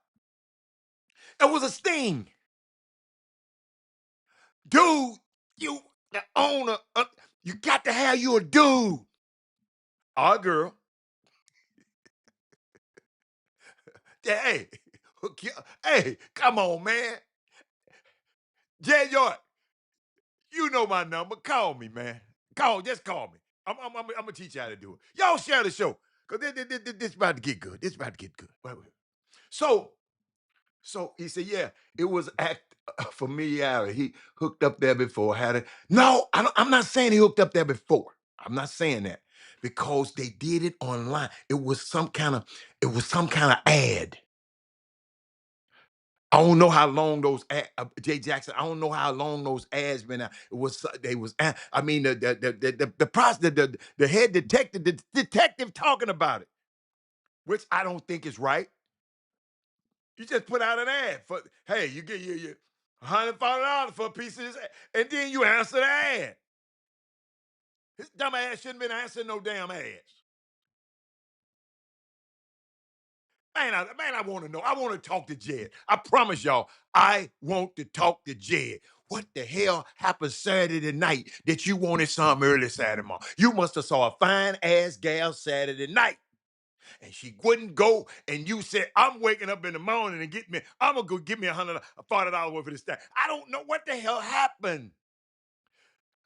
It was a sting. Dude, you the owner, you got to have you a dude. Or a girl. Hey, Hey, come on, man. Jed York, you know my number. Call me, man. Just call me. I'm gonna teach you how to do it. Y'all share the show. Cause this about to get good. This about to get good. Wait. So, so he said, yeah, it was act familiarity. He hooked up there before, had it. No, I'm not saying he hooked up there before. I'm not saying that because they did it online. It was some kind of ad. I don't know how long those Jay Jackson. I don't know how long those ads been out. It was they was. I mean the head detective, the detective talking about it, which I don't think is right. You just put out an ad for hey, you get your $140 for a piece of this, and then you answer the ad. His dumb ass shouldn't been answering no damn ads. Man, I want to know. I want to talk to Jed. I promise y'all, I want to talk to Jed. What the hell happened Saturday night that you wanted something early Saturday morning? You must have saw a fine ass gal Saturday night, and she wouldn't go. And you said, "I'm waking up in the morning and I'm gonna go get me $140 worth of this stuff." I don't know what the hell happened.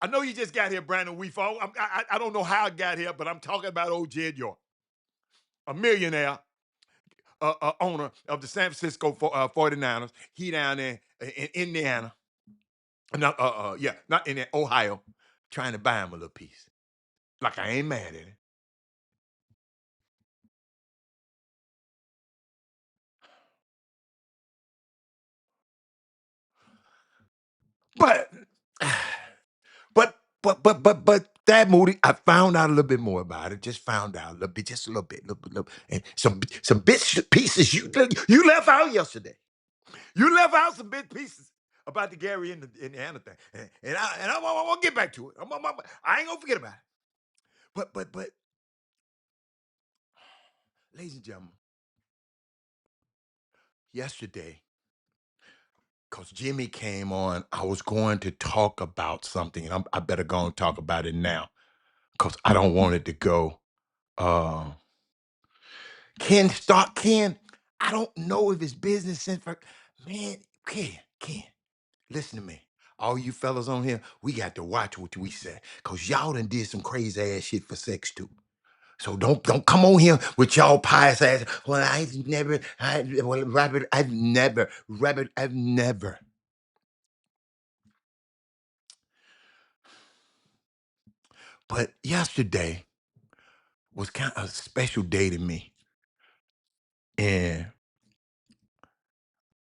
I know you just got here, Brandon Weefall. I don't know how I got here, but I'm talking about old Jed York, a millionaire owner of the San Francisco 49ers. He down there in Indiana, not in Ohio, trying to buy him a little piece. Like I ain't mad at it. But, but that Moody, I found out a little bit more about it. Just found out a little bit, just a little bit, and some bits pieces you left out yesterday. You left out some big pieces about the Gary and the Indiana thing, I'm gonna get back to it. I ain't gonna forget about it. But, ladies and gentlemen, yesterday, cause Jimmy came on, I was going to talk about something, and I better go and talk about it now, cause I don't want it to go. Uh, Ken. I don't know if it's business sense for man. Ken. Listen to me. All you fellas on here, we got to watch what we say. Cause y'all done did some crazy ass shit for sex too. So don't come on here with y'all pious ass. Well, I've never. But yesterday was kind of a special day to me. And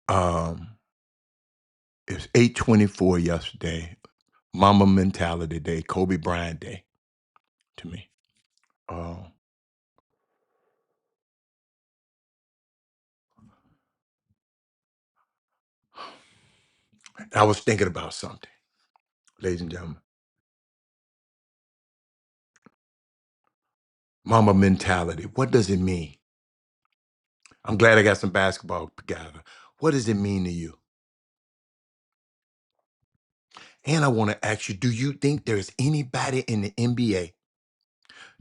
um it was 8/24 yesterday. Mama Mentality Day, Kobe Bryant Day to me. Uh, I was thinking about something, ladies and gentlemen. Mama mentality. What does it mean? I'm glad I got some basketball together. What does it mean to you? And I want to ask you, do you think there's anybody in the NBA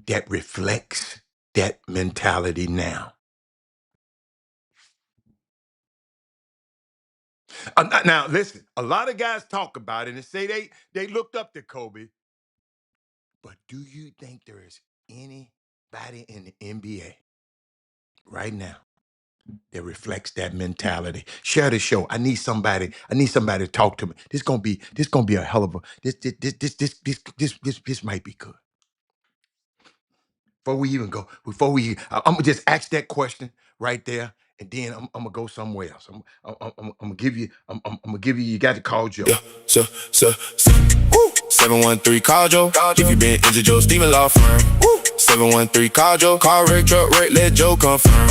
that reflects that mentality now? Now, listen, a lot of guys talk about it and say they looked up to Kobe, but do you think there is anybody in the NBA right now that reflects that mentality? Share the show. I need somebody. I need somebody to talk to me. This gonna be a hell of a this might be good. Before we, I'm gonna just ask that question right there, and then I'm gonna go somewhere else. I'm gonna give you. I'm gonna give you. You got to call Joe. Yeah, so, woo. 713 call Joe. If you been injured, Joe Steven Law Firm. Woo. 713 call Joe. Car wreck, truck wreck, let Joe confirm.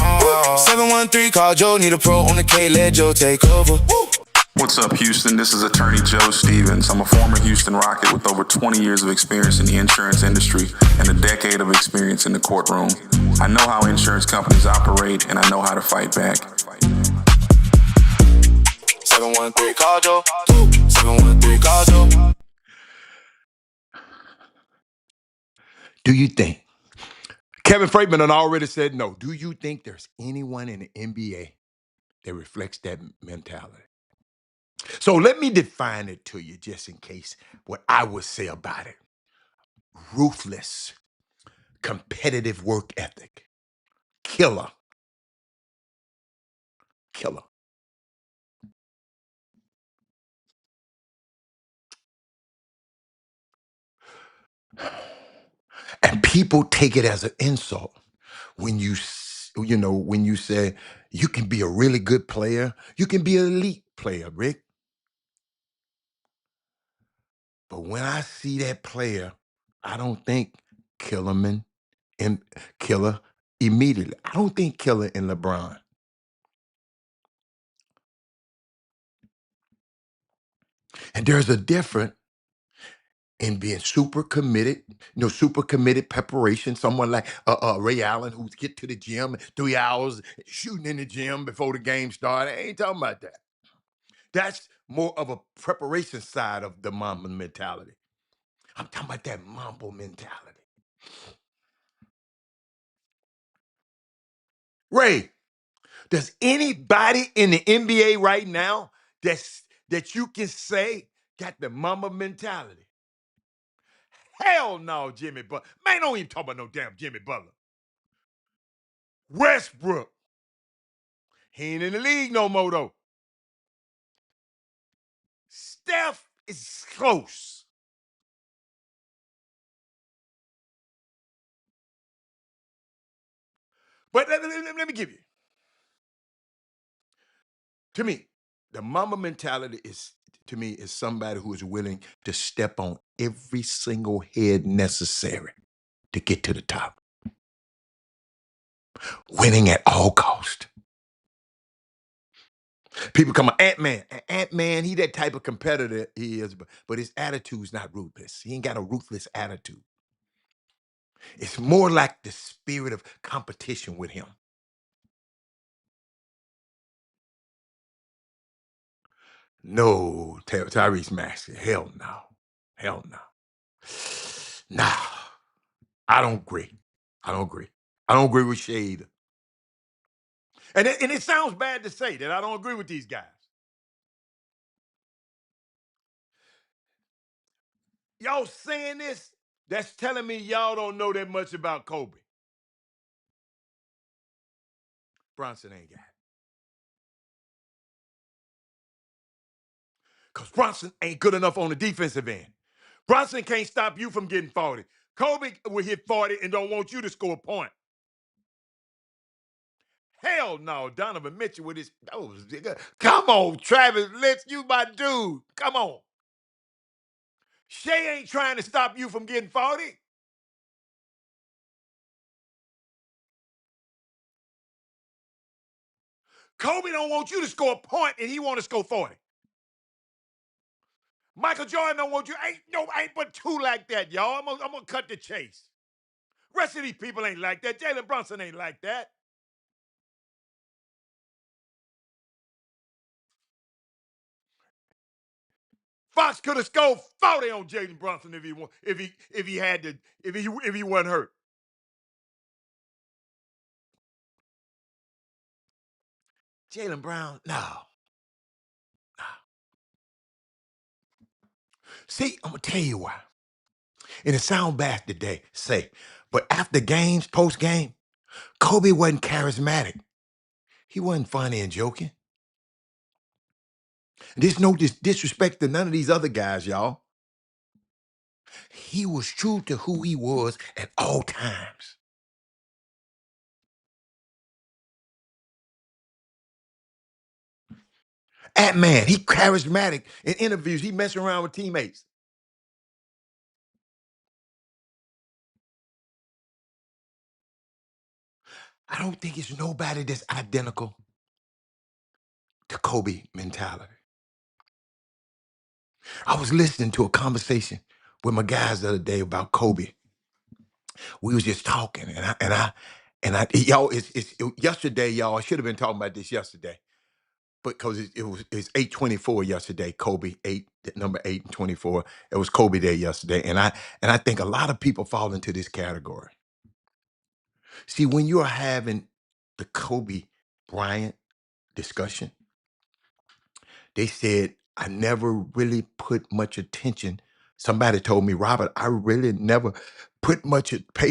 713 call Joe. Need a pro on the K, let Joe take over. Woo. What's up, Houston? This is attorney Joe Stevens. I'm a former Houston Rocket with over 20 years of experience in the insurance industry and a decade of experience in the courtroom. I know how insurance companies operate, and I know how to fight back. 713 call Joe. 713 call Joe. Do you think Kevin Freeman had already said no? Do you think there's anyone in the NBA that reflects that mentality. So let me define it to you just in case what I would say about it. Ruthless, competitive work ethic, killer, killer. And people take it as an insult when when you say you can be a really good player, you can be an elite player, Rick. But when I see that player, I don't think Killerman and Killer immediately. I don't think Killer and LeBron. And there's a difference in being super committed preparation. Someone like Ray Allen, who's get to the gym 3 hours shooting in the gym before the game started. I ain't talking about that. That's more of a preparation side of the Mamba mentality. I'm talking about that Mambo mentality. Ray, does anybody in the NBA right now that you can say got the Mamba mentality? Hell no, Jimmy Butler. Man, don't even talk about no damn Jimmy Butler. Westbrook. He ain't in the league no more, though. Steph is close. But let me give you. To me, the Mamba mentality is, to me, is somebody who is willing to step on every single head necessary to get to the top. Winning at all cost. People come on, Ant-Man. Ant-Man, he that type of competitor he is, but his attitude's not ruthless. He ain't got a ruthless attitude. It's more like the spirit of competition with him. No, Tyrese Maxey. Hell no. Hell no. Nah, I don't agree. I don't agree. I don't agree with Shea either. And it sounds bad to say that I don't agree with these guys. Y'all saying this, that's telling me y'all don't know that much about Kobe. Bronson ain't got it. Because Bronson ain't good enough on the defensive end. Bronson can't stop you from getting 40. Kobe will hit 40 and don't want you to score a point. Hell no, Donovan Mitchell with his come on, Travis. Let's you my dude. Come on. Shea ain't trying to stop you from getting 40. Kobe don't want you to score a point and he want to score 40. Michael Jordan don't want you. Ain't but two like that, y'all. I'm gonna cut the chase. Rest of these people ain't like that. Jalen Brunson ain't like that. Fox could have scored 40 on Jalen Brunson if he wasn't hurt. Jalen Brown, no. See, I'm gonna tell you why. And it sounds bad today, but after games, post game, Kobe wasn't charismatic. He wasn't funny and joking. There's no disrespect to none of these other guys, y'all. He was true to who he was at all times. Ant-Man, he charismatic in interviews. He messing around with teammates. I don't think it's nobody that's identical to Kobe mentality. I was listening to a conversation with my guys the other day about Kobe. We was just talking, and I y'all, yesterday, y'all. I should have been talking about this yesterday, but because it's 8/24 yesterday. Kobe number 8/24. It was Kobe Day yesterday, and I think a lot of people fall into this category. See, when you're having the Kobe Bryant discussion. They said, I never really put much attention. Somebody told me, Robert, I really never paid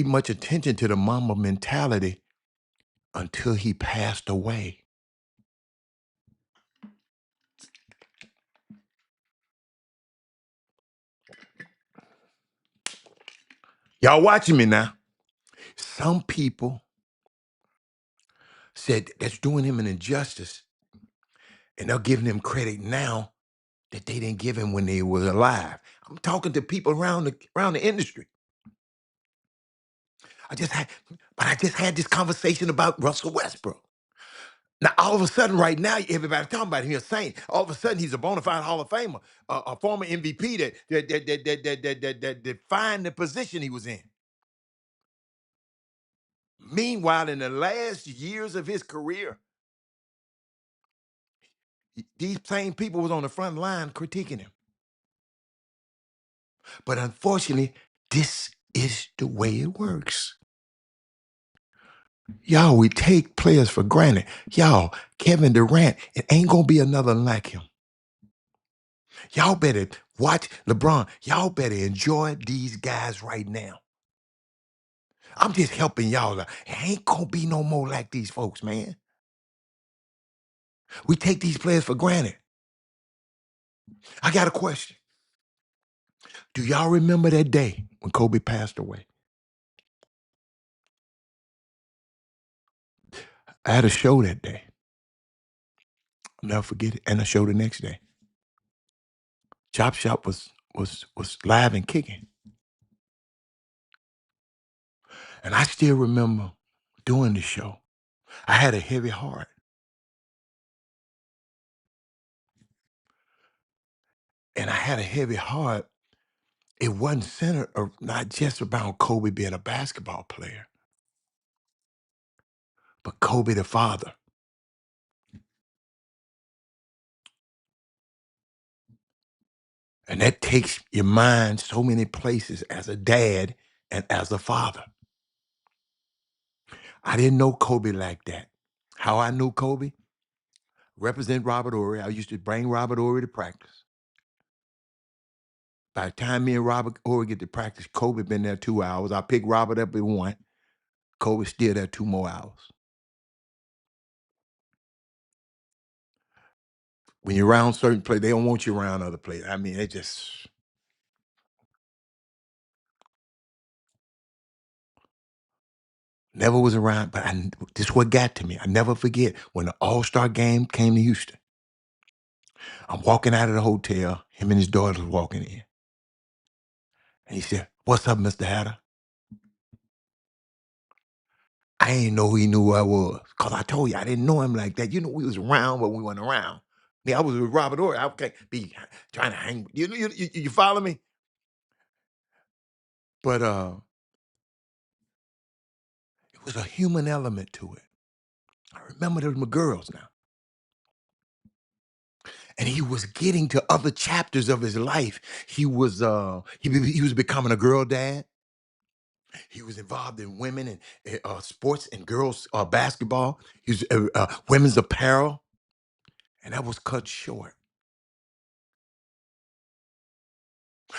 much attention to the Mamba mentality until he passed away. Y'all watching me now. Some people said that's doing him an injustice, and they're giving him credit now that they didn't give him when they were alive. I'm talking to people around the industry. I just had this conversation about Russell Westbrook. Now, all of a sudden, right now, everybody's talking about him. He's a saint. All of a sudden, he's a bona fide Hall of Famer, a former MVP that defined the position he was in. Meanwhile, in the last years of his career, these same people was on the front line critiquing him. But unfortunately, this is the way it works. Y'all, we take players for granted. Y'all, Kevin Durant, it ain't gonna be another like him. Y'all better watch LeBron. Y'all better enjoy these guys right now. I'm just helping y'all out. It ain't gonna be no more like these folks, man. We take these players for granted. I got a question. Do y'all remember that day when Kobe passed away? I had a show that day. I'll never forget it. And a show the next day. Chop Shop was live and kicking. And I still remember doing the show. I had a heavy heart. And I had a heavy heart. It wasn't centered not just about Kobe being a basketball player, but Kobe the father. And that takes your mind so many places as a dad and as a father. I didn't know Kobe like that. How I knew Kobe? Represent Robert Ory. I used to bring Robert Ory to practice. By the time me and Robert Ory get to practice, Kobe been there 2 hours. I pick Robert up at 1. Kobe still there 2 more hours. When you're around certain players, they don't want you around other players. I mean, it just never was around. But this is what got to me. I never forget when the All-Star game came to Houston. I'm walking out of the hotel. Him and his daughter was walking in. And he said, "What's up, Mr. Hatter?" I ain't know he knew who I was. Because I told you, I didn't know him like that. You know, we was around, but we weren't around. Yeah, I was with Robert Ory. I can't be trying to hang. You follow me? But it was a human element to it. I remember there were my girls now. And he was getting to other chapters of his life. He was he was becoming a girl dad. He was involved in women and sports and girls basketball. He was women's apparel, and that was cut short.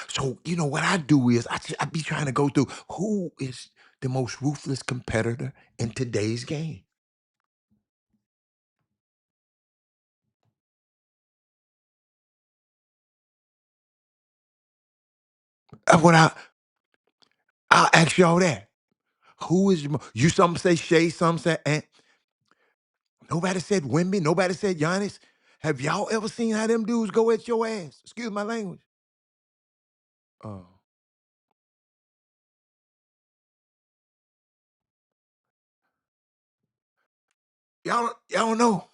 So you know what I do is I be trying to go through who is the most ruthless competitor in today's game. That's what I'll ask y'all that. Who is you? Some say Shay, some say Ant. Nobody said Wimby. Nobody said Giannis. Have y'all ever seen how them dudes go at your ass? Excuse my language. Oh, y'all don't know.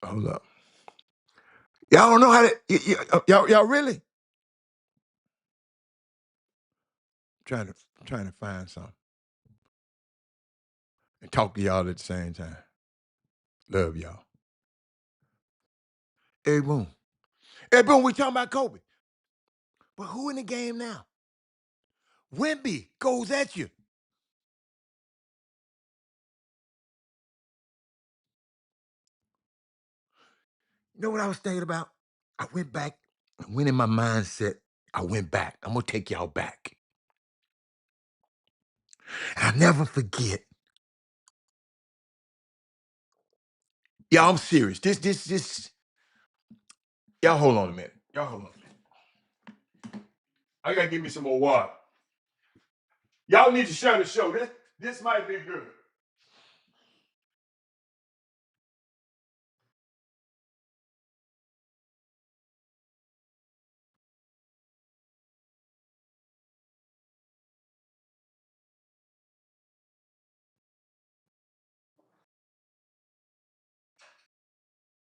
Hold up. Y'all don't know how to. Y'all really trying to trying to find something and talk to y'all at the same time. Love y'all. Hey boom. Hey boom. We talking about Kobe, but who in the game now? Wimby goes at you. You know what I was thinking about? I went back, I went in my mindset. I went back. I'm gonna take y'all back. And I never forget. Y'all, I'm serious. This. Y'all hold on a minute. Y'all hold on a minute. I gotta give me some more water. Y'all need to share the show. This might be good.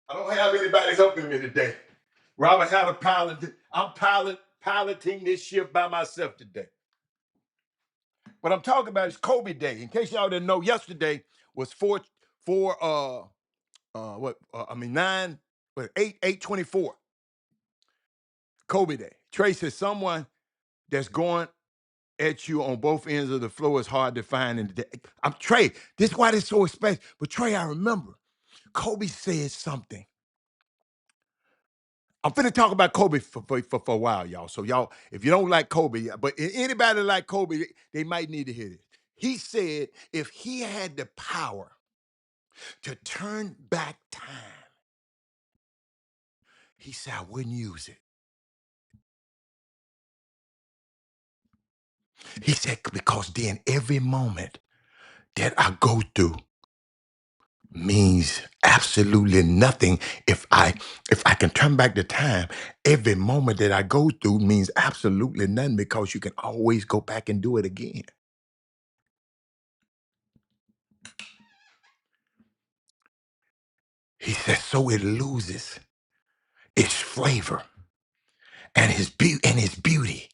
I don't have anybody helping me today. Robert had a pilot. I'm piloting this ship by myself today. What I'm talking about is Kobe Day. In case y'all didn't know, yesterday was nine, but 8/24, Kobe Day. Trey says someone that's going at you on both ends of the floor is hard to find in the day. I'm Trey. This is why this is so special. But Trey, I remember Kobe said something. I'm finna talk about Kobe for a while, y'all. So y'all, if you don't like Kobe, but anybody like Kobe, they might need to hear this. He said if he had the power to turn back time, he said I wouldn't use it. He said because then every moment that I go through means absolutely nothing. If I can turn back the time, every moment that I go through means absolutely nothing because you can always go back and do it again. He says so it loses its flavor and his beauty.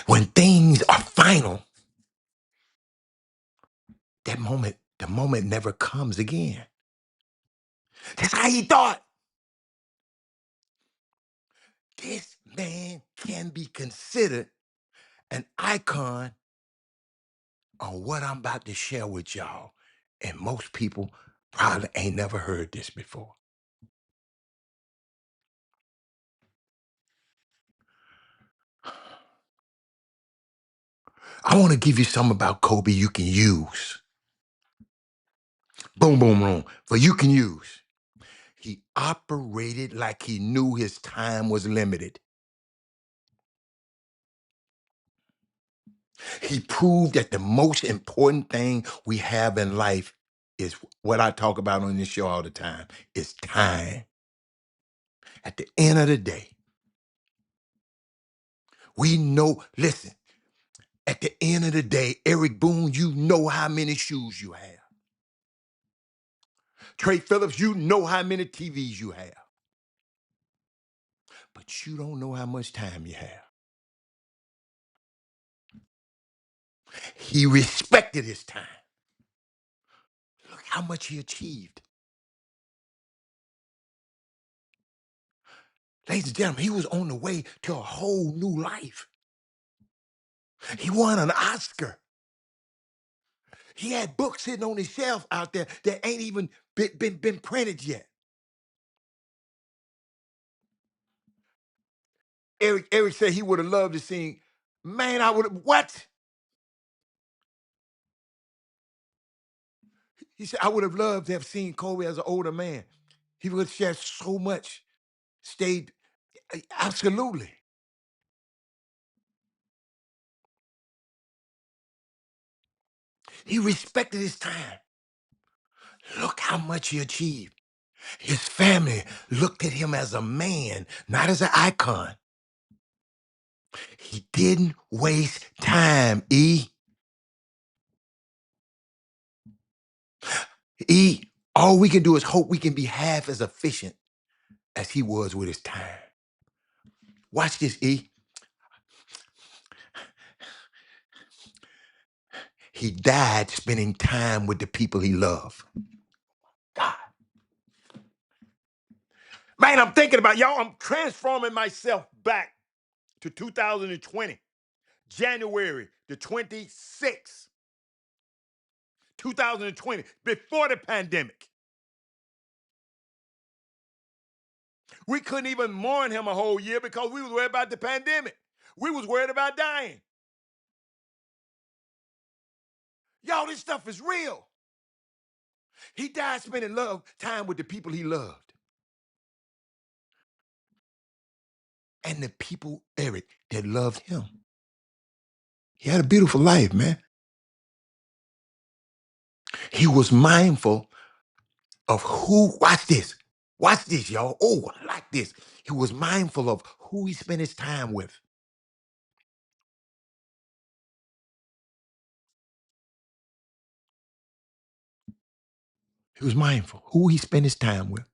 When things are final, the moment never comes again. That's how he thought. This man can be considered an icon on what I'm about to share with y'all. And most people probably ain't never heard this before. I want to give you something about Kobe you can use. Boom, boom, boom. For you can use. He operated like he knew his time was limited. He proved that the most important thing we have in life is what I talk about on this show all the time, is time. At the end of the day, we know, listen, at the end of the day, Eric Boone, you know how many shoes you have. Trey Phillips, you know how many TVs you have. But you don't know how much time you have. He respected his time. Look how much he achieved. Ladies and gentlemen, he was on the way to a whole new life. He won an Oscar. He had books sitting on his shelf out there that ain't even been printed yet. Eric said he would have loved to see, man, I would have, what? He said, I would have loved to have seen Kobe as an older man. He would have shared so much, stayed, absolutely. He respected his time. Look how much he achieved. His family looked at him as a man, not as an icon. He didn't waste time, E. E, all we can do is hope we can be half as efficient as he was with his time. Watch this, E. He died spending time with the people he loved. God. Man, I'm thinking about y'all. I'm transforming myself back to 2020, January the 26th. 2020, before the pandemic. We couldn't even mourn him a whole year because we was worried about the pandemic. We was worried about dying. Y'all, this stuff is real. He died spending time with the people he loved. And the people, Eric, that loved him. He had a beautiful life, man. He was mindful of watch this, y'all. Oh, I like this. He was mindful of who he spent his time with. He was mindful who he spent his time with,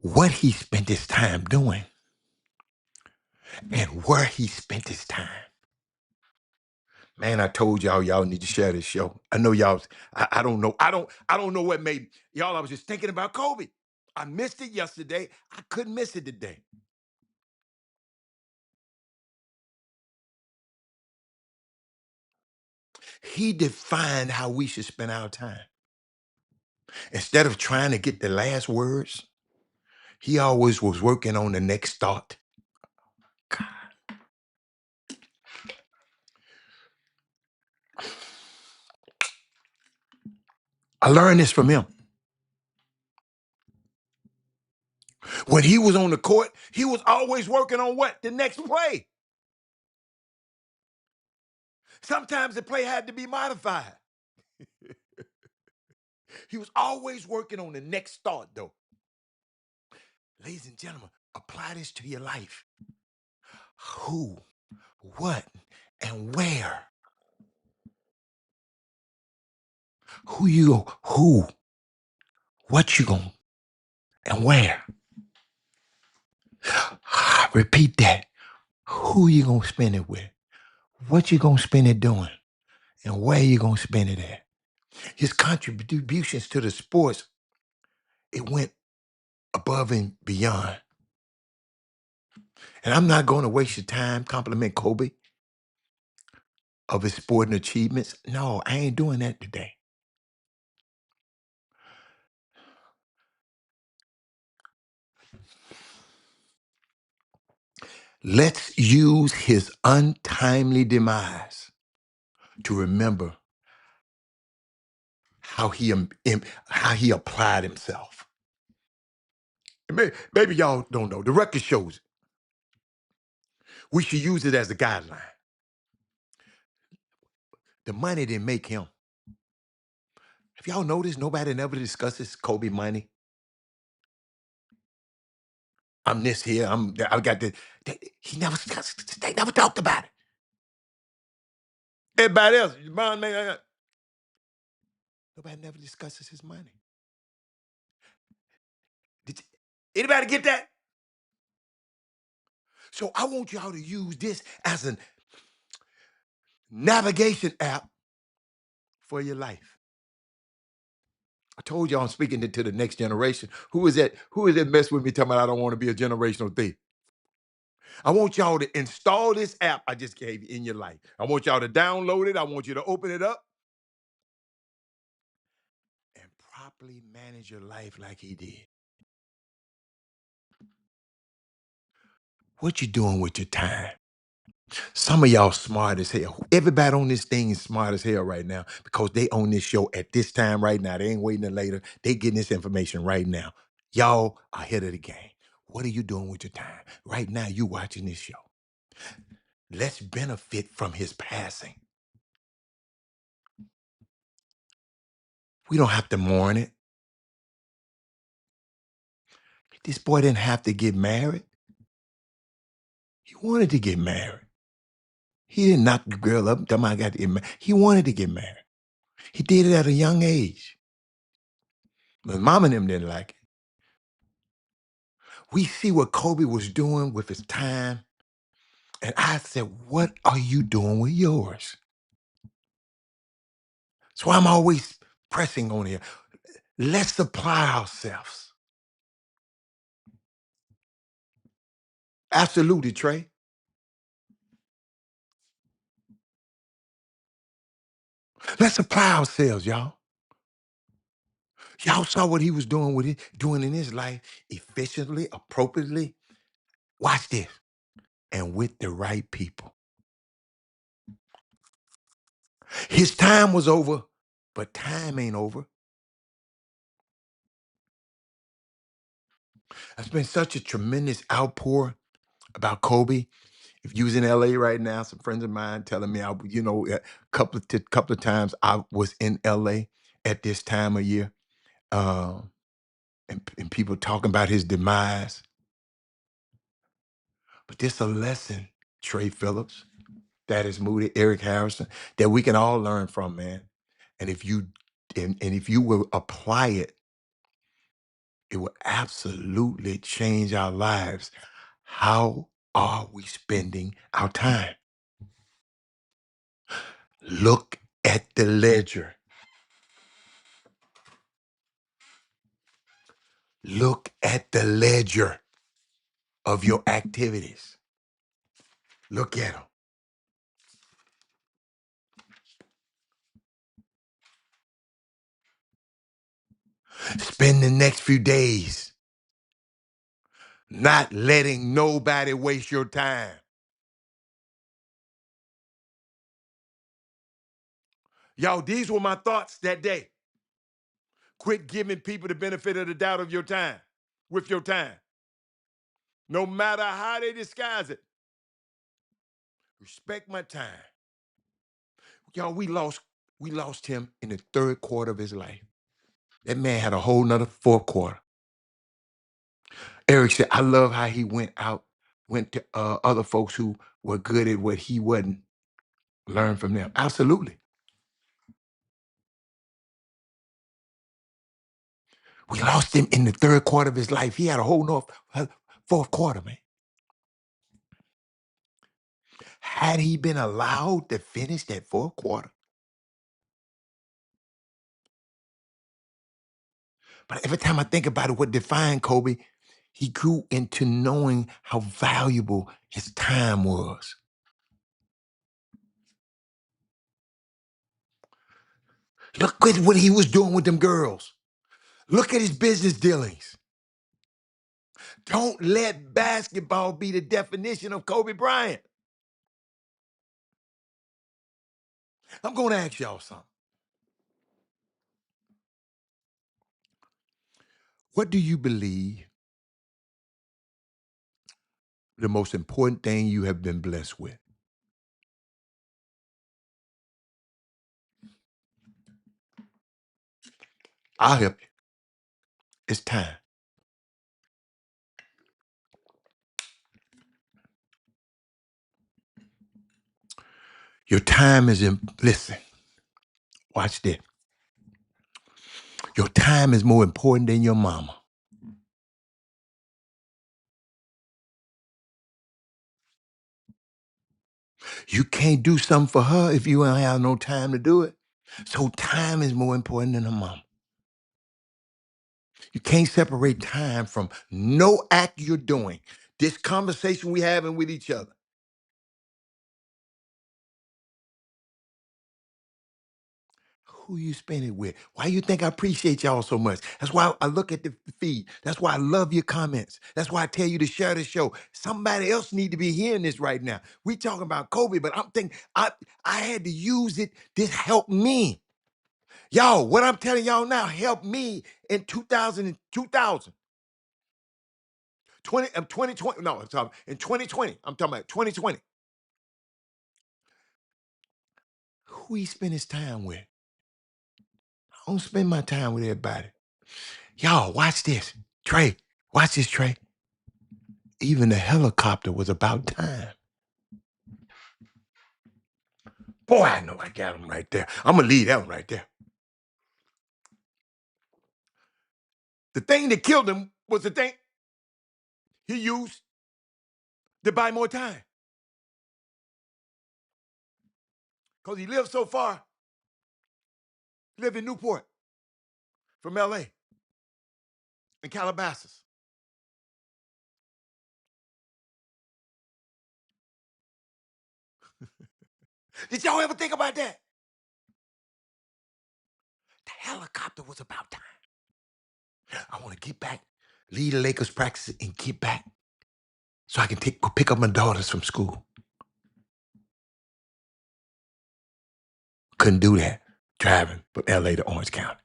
what he spent his time doing, and where he spent his time. Man, I told y'all need to share this show. I know y'all, I don't know. I don't know what made y'all. I was just thinking about Kobe. I missed it yesterday. I couldn't miss it today. He defined how we should spend our time. Instead of trying to get the last words, he always was working on the next thought. I learned this from him. When he was on the court, he was always working on what? The next play. Sometimes the play had to be modified. He was always working on the next thought, though. Ladies and gentlemen, apply this to your life. Who, what, and where? Who, what you going, and where? Repeat that. Who you gonna spend it with? What you gonna spend it doing? And where you gonna spend it at? His contributions to the sports, it went above and beyond. And I'm not going to waste your time compliment Kobe of his sporting achievements. No, I ain't doing that today. Let's use his untimely demise to remember how he applied himself. Maybe y'all don't know. The record shows it. We should use it as a guideline. The money didn't make him. Have y'all noticed nobody never discusses Kobe money? I'm this here. I got this. They never talked about it. Everybody else, nobody never discusses his money. Did anybody get that? So I want y'all to use this as a navigation app for your life. I told y'all I'm speaking to the next generation. Who is that? Who is that mess with me talking about I don't want to be a generational thief? I want y'all to install this app I just gave you in your life. I want y'all to download it. I want you to open it up and properly manage your life like he did. What you doing with your time? Some of y'all smart as hell. Everybody on this thing is smart as hell right now because they own this show at this time right now. They ain't waiting till later. They getting this information right now. Y'all are ahead of the game. What are you doing with your time? Right now, you watching this show. Let's benefit from his passing. We don't have to mourn it. This boy didn't have to get married. He wanted to get married. He didn't knock the girl up and tell him I got to get married. He wanted to get married. He did it at a young age. But mom and them didn't like it. We see what Kobe was doing with his time. And I said, what are you doing with yours? So I'm always pressing on here. Let's supply ourselves. Absolutely, Trey. Let's apply ourselves, y'all. Y'all saw what he was doing with it, doing in his life efficiently, appropriately. Watch this. And with the right people. His time was over, but time ain't over. There's been such a tremendous outpour about Kobe. If you was in LA right now, some friends of mine telling me, a couple of times I was in LA at this time of year, um, and people talking about his demise. But this a lesson, Trey Phillips, that is Moody, Eric Harrison, that we can all learn from, man. And if you will apply it, it will absolutely change our lives. How are we spending our time? Look at the ledger. Look at the ledger of your activities. Look at them. Spend the next few days not letting nobody waste your time. Y'all, these were my thoughts that day. Quit giving people the benefit of the doubt of your time, with your time. No matter how they disguise it. Respect my time. Y'all, we lost him in the third quarter of his life. That man had a whole nother fourth quarter. Eric said, I love how he went to other folks who were good at what he wasn't, learn from them. Absolutely. We lost him in the third quarter of his life. He had a whole fourth quarter, man. Had he been allowed to finish that fourth quarter, but every time I think about it, what defined Kobe, he grew into knowing how valuable his time was. Look at what he was doing with them girls. Look at his business dealings. Don't let basketball be the definition of Kobe Bryant. I'm going to ask y'all something. What do you believe the most important thing you have been blessed with? I'll help you. It's time. Your time is in, listen, watch this. Your time is more important than your mama. You can't do something for her if you don't have no time to do it. So time is more important than her mama. You can't separate time from no act you're doing. This conversation we having with each other. Who you spend it with? Why you think I appreciate y'all so much? That's why I look at the feed. That's why I love your comments. That's why I tell you to share the show. Somebody else need to be hearing this right now. We talking about Kobe, but I'm thinking I had to use it. This helped me. Y'all, what I'm telling y'all now helped me in 2020. No, I'm talking in 2020. I'm talking about 2020. Who he spend his time with? I don't spend my time with everybody. Y'all, watch this. Trey, watch this, Trey. Even the helicopter was about time. Boy, I know I got him right there. I'm going to leave that one right there. The thing that killed him was the thing he used to buy more time. Because he lived so far, he lived in Newport from LA, in Calabasas. Did y'all ever think about that? helicopter was about time. I want to get back, leave the Lakers practice and get back so I can pick up my daughters from school. Couldn't do that driving from LA to Orange County.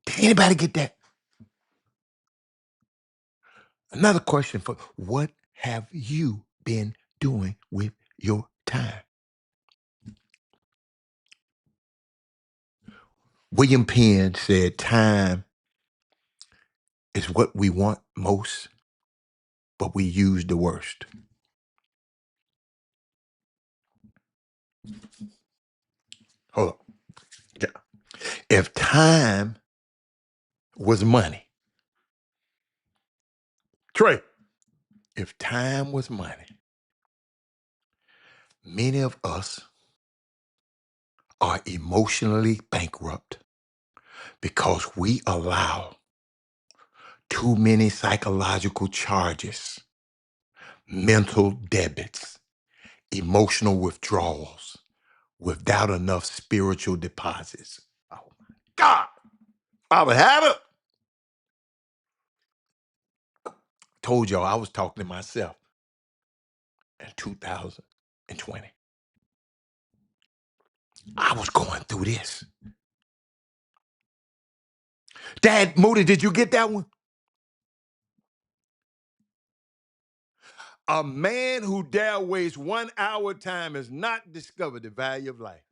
Did anybody get that? Another question for what have you been doing with your time? William Penn said time is what we want most, but we use the worst. Hold on. Yeah. If time was money, Trey, if time was money, many of us are emotionally bankrupt because we allow too many psychological charges, mental debits, emotional withdrawals without enough spiritual deposits. Oh my God. I would have it. Told y'all I was talking to myself in 2020. I was going through this. Dad, Moody, did you get that one? A man who dare waste 1 hour time has not discovered the value of life.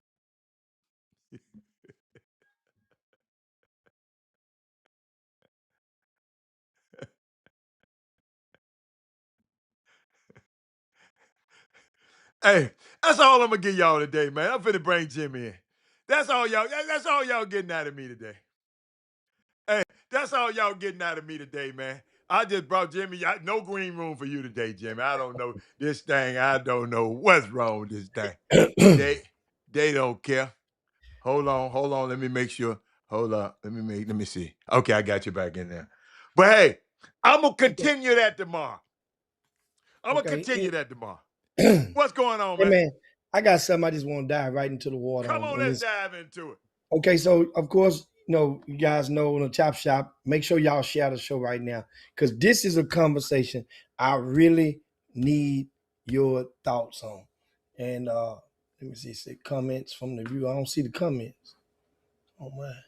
Hey, that's all I'm gonna give y'all today, man. I'm finna bring Jimmy in. That's all y'all. That's all y'all getting out of me today. Hey, that's all y'all getting out of me today, man. I just brought Jimmy. No green room for you today, Jimmy. I don't know this thing. I don't know what's wrong with this thing. They don't care. Hold on. Let me make sure. Hold up. Let me see. Okay, I got you back in there. But hey, I'm gonna continue that tomorrow. Okay. What's going on, Hey man? man, I got something I just want to dive right into the water Come on, on let's this. dive into it. Okay, so of course, you guys know on the Chop Shop, make sure y'all share the show right now because this is a conversation I really need your thoughts on. And let me see comments from the view. I don't see the comments. Oh man.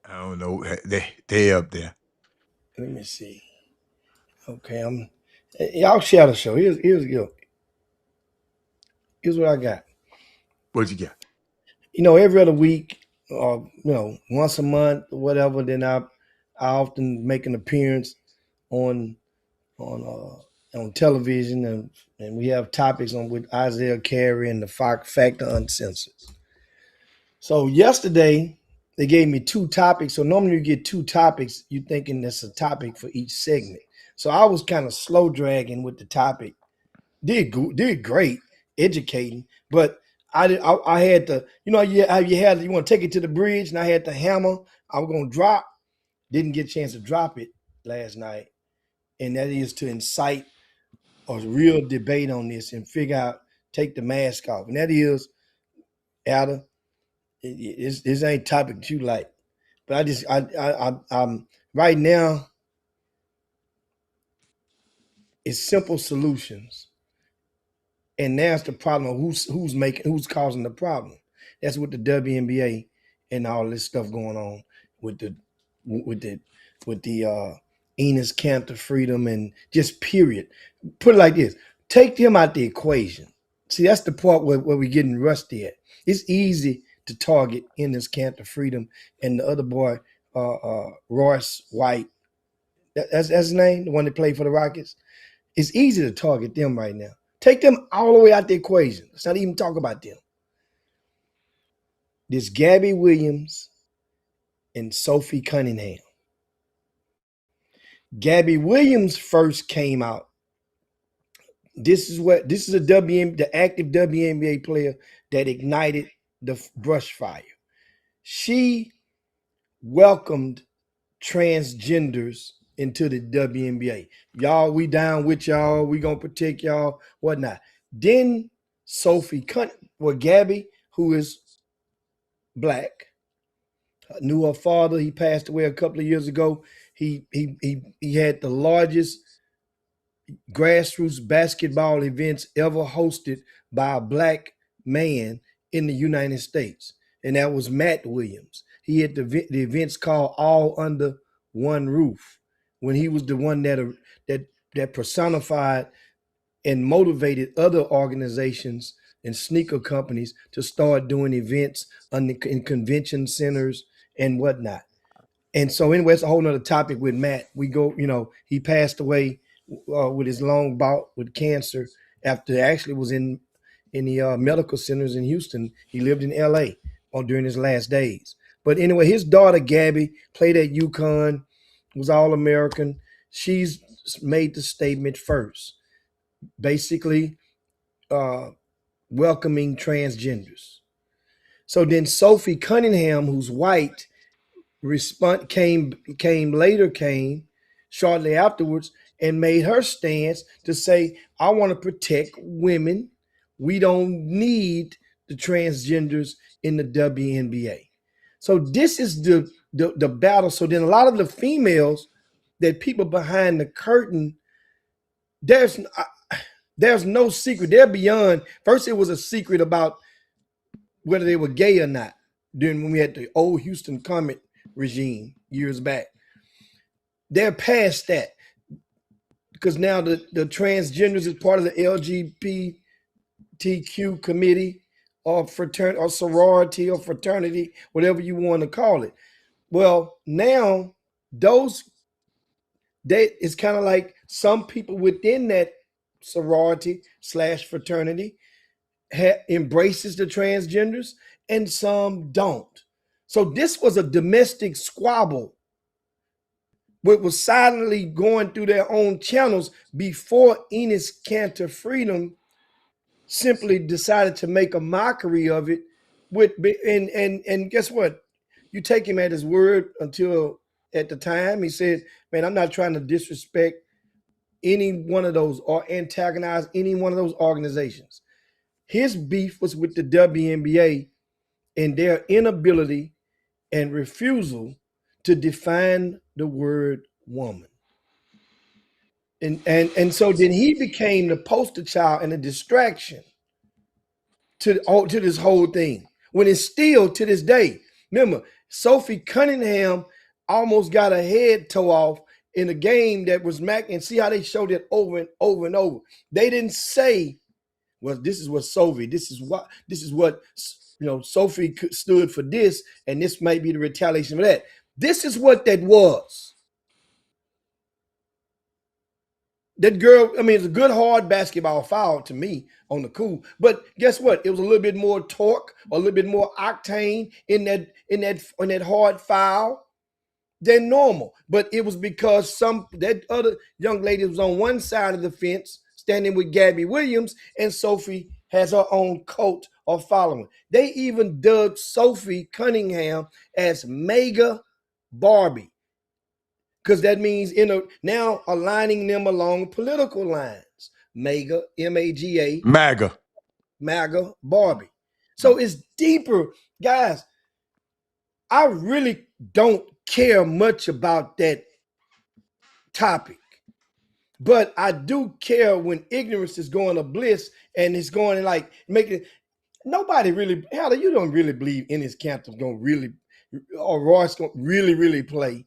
I don't know. They up there. Let me see. Okay, y'all share the show. Here's what I got. What you got? Every other week, or once a month, or whatever. Then I often make an appearance on on television, and we have topics on with Isaiah Carey and the Factor Uncensored. So yesterday they gave me two topics. So normally you get two topics, you thinking that's a topic for each segment. So I was kind of slow dragging with the topic. Did great, educating, but I had to, you want to take it to the bridge, and I had the hammer. I was gonna drop, didn't get a chance to drop it last night, and that is to incite a real debate on this and figure out take the mask off, and that is, Ada, this ain't topic that you like, but I'm right now. It's simple solutions. And that's the problem. Who's causing the problem? That's with the WNBA and all this stuff going on with the with the with the Enos Cantor freedom and just period. Put it like this: take them out the equation. See, that's the part where we're getting rusty at. It's easy to target Enos Cantor freedom and the other boy, Royce White. That's his name, the one that played for the Rockets. It's easy to target them right now. Take them all the way out the equation. Let's not even talk about them. This Gabby Williams and Sophie Cunningham. Gabby Williams first came out. This is the active WNBA player that ignited the brush fire. She welcomed transgenders into the WNBA. Y'all, we down with y'all. We gonna protect y'all, whatnot. Then Gabby who is black. I knew her father. He passed away a couple of years ago. He had the largest grassroots basketball events ever hosted by a black man in the United States, and that was Matt Williams. He had the events called All Under One Roof, when he was the one that personified and motivated other organizations and sneaker companies to start doing events in convention centers and whatnot. And so, anyway, it's a whole nother topic with Matt. We go, he passed away with his long bout with cancer after actually was in the medical centers in Houston. He lived in L.A. During his last days. But anyway, his daughter Gabby played at UConn, was All American. She's made the statement first, basically welcoming transgenders. So then Sophie Cunningham, who's white, came shortly afterwards and made her stance to say, I want to protect women. We don't need the transgenders in the WNBA. So this is the battle. So then a lot of the females that people behind the curtain, there's no secret. They're beyond. First, it was a secret about whether they were gay or not. Then when we had the old Houston Comet regime years back, they're past that because now the transgenders is part of the LGBTQ committee or fraternity or sorority or fraternity, whatever you want to call it. Well, now it's kind of like some people within that sorority / fraternity embraces the transgenders and some don't. So this was a domestic squabble, but was silently going through their own channels before Enes Kanter Freedom simply decided to make a mockery of it. And guess what? You take him at his word until at the time he said, "Man, I'm not trying to disrespect any one of those or antagonize any one of those organizations." His beef was with the WNBA and their inability and refusal to define the word woman. And so then he became the poster child and a distraction to this whole thing. When it's still to this day. Remember, Sophie Cunningham almost got a head toe off in a game that was Mac, and see how they showed it over and over and over. They didn't say, well, this is what Sophie stood for this, and this might be the retaliation for that. This is what that was. That girl, I mean, it's a good hard basketball foul to me on the cool. But guess what? It was a little bit more torque, a little bit more octane in that hard foul than normal. But it was because that other young lady was on one side of the fence standing with Gabby Williams, and Sophie has her own cult of following. They even dubbed Sophie Cunningham as Mega Barbie, because that means now aligning them along political lines. Mega, MAGA, MAGA. MAGA Barbie. So it's deeper. Guys, I really don't care much about that topic. But I do care when ignorance is going to bliss and it's going to like making nobody really, hell, you don't really believe Enes Kanter's going to really, or Royce going to really, really play,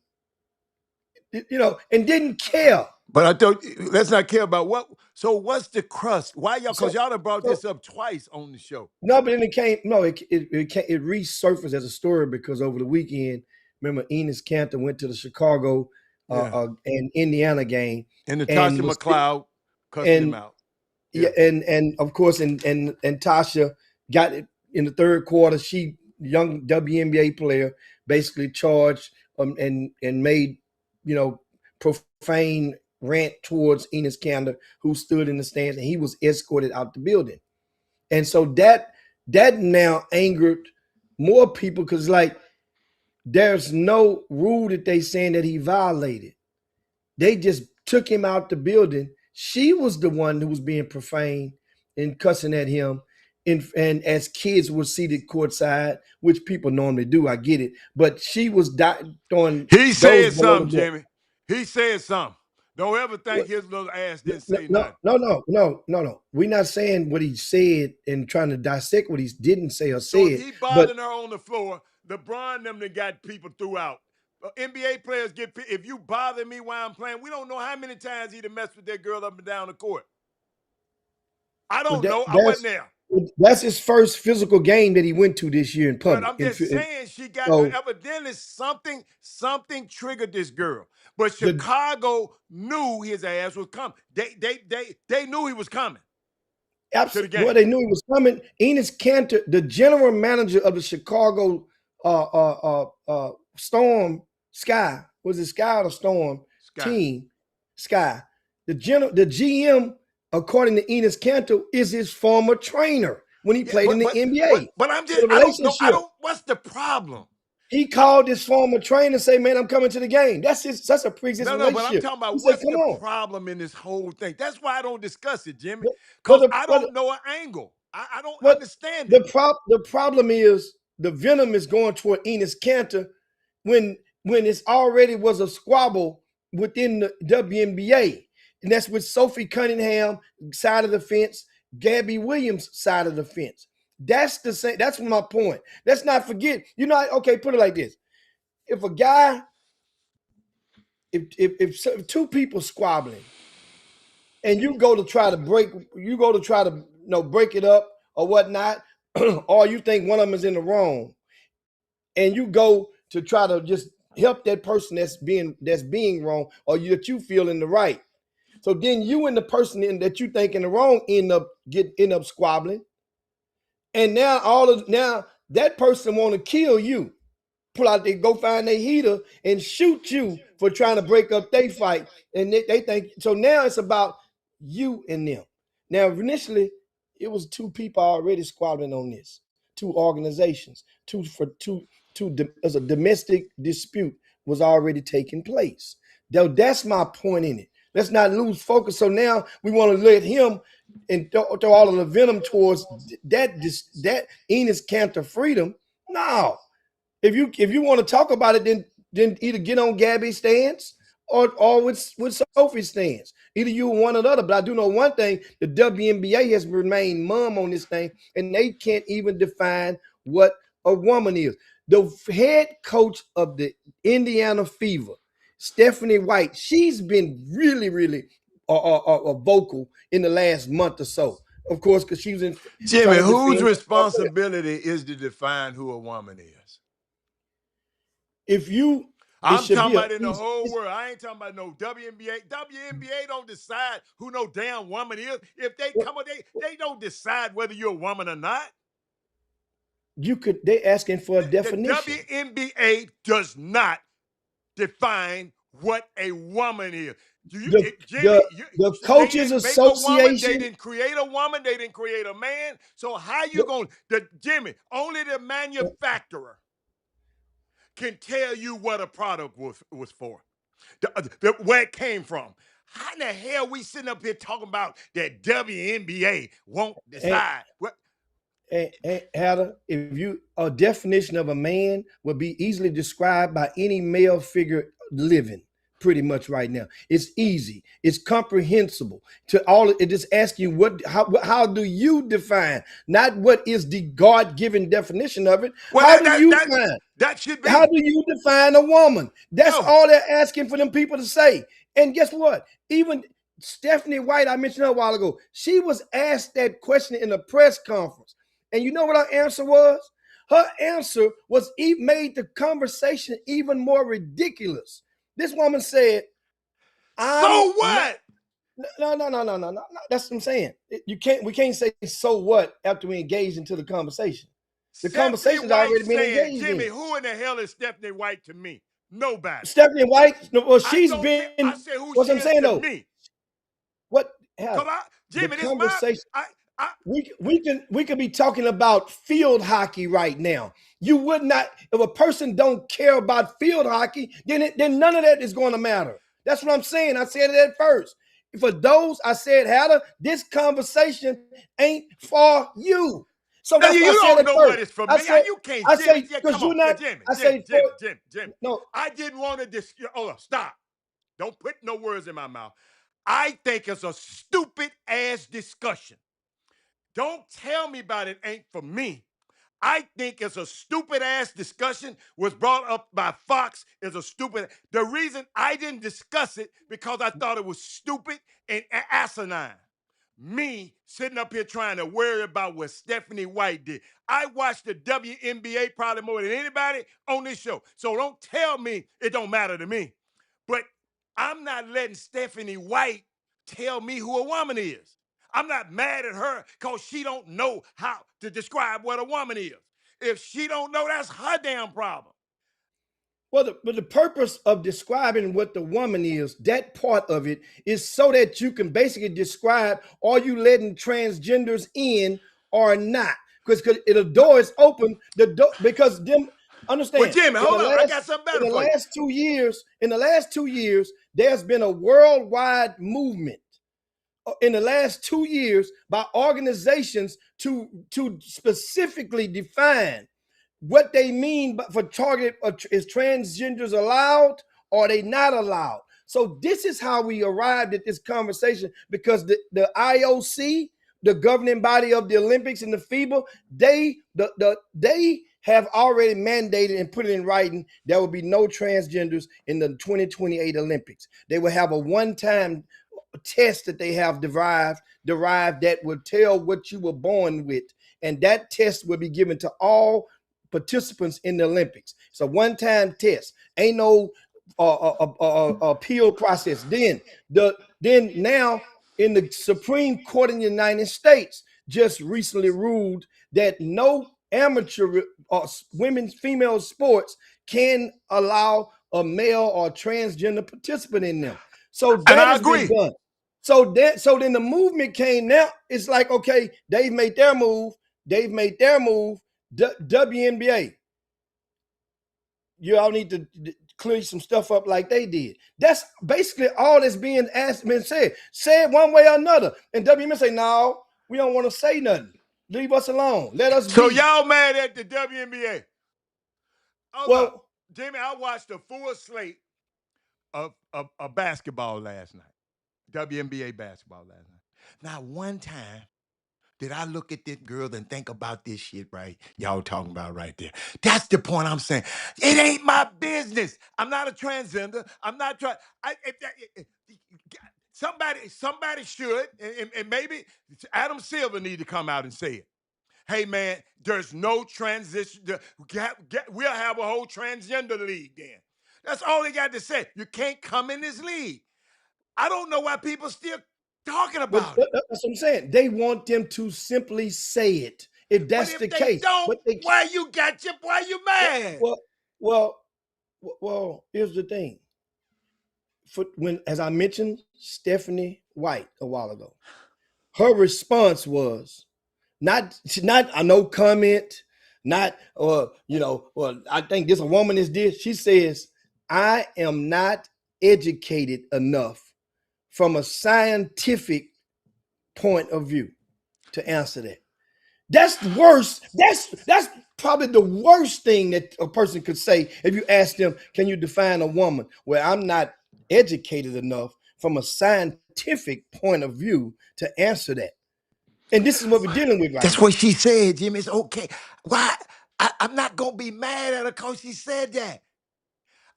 and didn't care. But I thought, let's not care about what. So what's the crust? Why y'all? Because So, y'all have brought so this up twice on the show. no, but then it resurfaced as a story because over the weekend, remember Enes Kanter went to the Chicago and Indiana game, And and Natasha was McLeod cussing him and out. yeah, and of course, and Tasha got it in the third quarter. She, young WNBA player, basically charged and made profane rant towards Enes Kanter, who stood in the stands, and he was escorted out the building. And so that now angered more people because like there's no rule that they saying that he violated. They just took him out the building. She was the one who was being profane and cussing at him. and as kids were seated courtside, which people normally do. I get it, but she was throwing He those said below the something, belt. Jimmy. He said something. Don't ever think What? his little ass didn't No, say no, nothing. no, no, no, no, no. We're not saying what he said and trying to dissect what he didn't say or So if said. he But bothering her on the floor, LeBron them that got people throughout. NBA players get. If you bother me while I'm playing, we don't know how many times he'd have messed with that girl up and down the court. I don't know. I wasn't there. that's his first physical game that he went to this year in But public. I'm just saying she got So evidently something triggered this girl. But the Chicago knew his ass was coming. They knew he was coming to the Well, game. they knew he was coming. Enos Cantor, the general manager of the Chicago Storm Sky, was it Sky or the Storm Sky. team? Sky. The GM, according to Enos Cantor, is his former trainer when he Yeah, played in the NBA. but I'm So just the I don't know. I relationship. don't what's the problem? He called his former trainer and say, "Man, I'm coming to the game." That's a pre-existing No, but I'm relationship. talking He about said, what's "Come the on." problem in this whole thing. That's why I don't discuss it, Jimmy. But, but, Because the, I but don't know an angle. I don't But understand it. the problem is the venom is going toward Enos Cantor when it's already was a squabble within the WNBA. And that's with Sophie Cunningham side of the fence, Gabby Williams side of the fence. That's the same. That's my point. Let's not forget. Okay, put it like this: if a guy, if two people squabbling, and you go to try to break it up or whatnot, or you think one of them is in the wrong, and you go to try to just help that person that's being wrong, or that you feel in the right. So then you and the person that you think in the wrong end up squabbling, and now that person want to kill you. Pull out, they go find their heater and shoot you for trying to break up their fight. And they think so. Now it's about you and them. Now, initially, it was two people already squabbling on this, two organizations, as a domestic dispute was already taking place. Though that's my point in it. Let's not lose focus. So now we want to let him and throw all of the venom towards that Enos Cantor freedom. No, if you want to talk about it, then either get on Gabby's stance or with Sophie's stance. Either you or one or the other. But I do know one thing: the WNBA has remained mum on this thing, and they can't even define what a woman is. The head coach of the Indiana Fever, Stephanie White, she's been really, really vocal in the last month or so. Of course, because she was Jimmy, trying to whose defend. responsibility is to define who a woman is? If you, it I'm should talking be a about in the whole easy. world. I ain't talking about no WNBA. WNBA don't decide who no damn woman is. If they come up, they don't decide whether you're a woman or not. They asking for a The definition. WNBA does not define what a woman is. The Jimmy, the the they coaches didn't make a woman. They association didn't create a woman. They didn't create a man. So how you the, going Jimmy, only the manufacturer can tell you what a product was for, where it came from. How in the hell we sitting up here talking about that WNBA won't and, decide? What? and Hatter, if you a definition of a man would be easily described by any male figure living pretty much right now. It's easy. It's comprehensible to all. It just asks you how do you define, not what is the God-given definition of it. Well, How do you define? that should How be. do you define a woman? That's No. all they're asking for them people to say. And guess what? Even Stephanie White, I mentioned her a while ago, she was asked that question in a press conference. And you know what her answer was? Her answer made the conversation even more ridiculous. This woman said, "I'm So not." what? No. That's what I'm saying. We can't say so what after we engage into the conversation. The Stephanie conversation's White already been said, engaged Jimmy, in. who in the hell is Stephanie White to me? Nobody. Stephanie White, well, I she's don't care. I been. said who What she I'm is saying to though, me. what Cause happened? The Jimmy, this my conversation. I We could be talking about field hockey right now. You would not, if a person don't care about field hockey, then none of that is going to matter. That's what I'm saying. I said it at first. For those, I said, Hatter, this conversation ain't for you. So Now, that's what I you said don't at know what first. is for I me. said, You can't, I Jimmy. say, Yeah, because come on. you're not, Jimmy, I Jimmy, say, for, Jimmy, Jimmy, Jimmy. no, I didn't want to hold on, stop. Don't put no words in my mouth. I think it's a stupid ass discussion. Don't tell me about it ain't for me. I think it's a stupid ass discussion was brought up by Fox is a stupid. The reason I didn't discuss it because I thought it was stupid and asinine. Me sitting up here trying to worry about what Stephanie White did. I watched the WNBA probably more than anybody on this show. So don't tell me it don't matter to me. But I'm not letting Stephanie White tell me who a woman is. I'm not mad at her because she don't know how to describe what a woman is. If she don't know, that's her damn problem. well, but the purpose of describing what the woman is, that part of it, is so that you can basically describe, are you letting transgenders in or not? Because the door is open, the door, because them, Well, understand, Jimmy, hold on. I got something in better the for you. last 2 years, there's been a worldwide movement in the last 2 years by organizations to specifically define what they mean for target. Is transgenders allowed or are they not allowed? So this is how we arrived at this conversation, because the IOC, the governing body of the Olympics and the FIBA, they have already mandated and put it in writing there will be no transgenders in the 2028 Olympics. They will have a one-time test that they have derived that will tell what you were born with, and that test will be given to all participants in the Olympics. It's a one-time test. Ain't no appeal process. Then now in the Supreme Court in the United States just recently ruled that no amateur women's female sports can allow a male or transgender participant in them. So And that I has been agree. done. So then the movement came. Now it's like, okay, they've made their move. WNBA, you all need to clear some stuff up like they did. That's basically all that's being asked, been said. Say it one way or another. And WNBA say, no, we don't want to say nothing. Leave us alone. Let us So be. y'all mad at the WNBA? Hold up. Well, Jimmy, I watched a full slate of basketball last night. WNBA basketball last night. Now, one time did I look at this girl and think about this shit, right? Y'all talking about right there. That's the point I'm saying. It ain't my business. I'm not a transgender. I'm not trying. Somebody should, and maybe Adam Silver need to come out and say it. Hey man, there's no transition. We'll have a whole transgender league then. That's all they got to say. You can't come in this league. I don't know why people still talking but about it. that's what I'm saying. They want them to simply say it, if But that's the if they case. don't, But they can't. why you mad? Well, well, here's the thing. When, as I mentioned, Stephanie White a while ago, her response was not a no comment, not well, I think this a woman is this. She says, I am not educated enough from a scientific point of view to answer that. That's the worst. That's probably the worst thing that a person could say if you ask them, can you define a woman? Well, I'm not educated enough from a scientific point of view to answer that. And this is what we're dealing with right That's now. what she said, Jimmy. It's okay. Why? I'm not gonna be mad at her because she said that.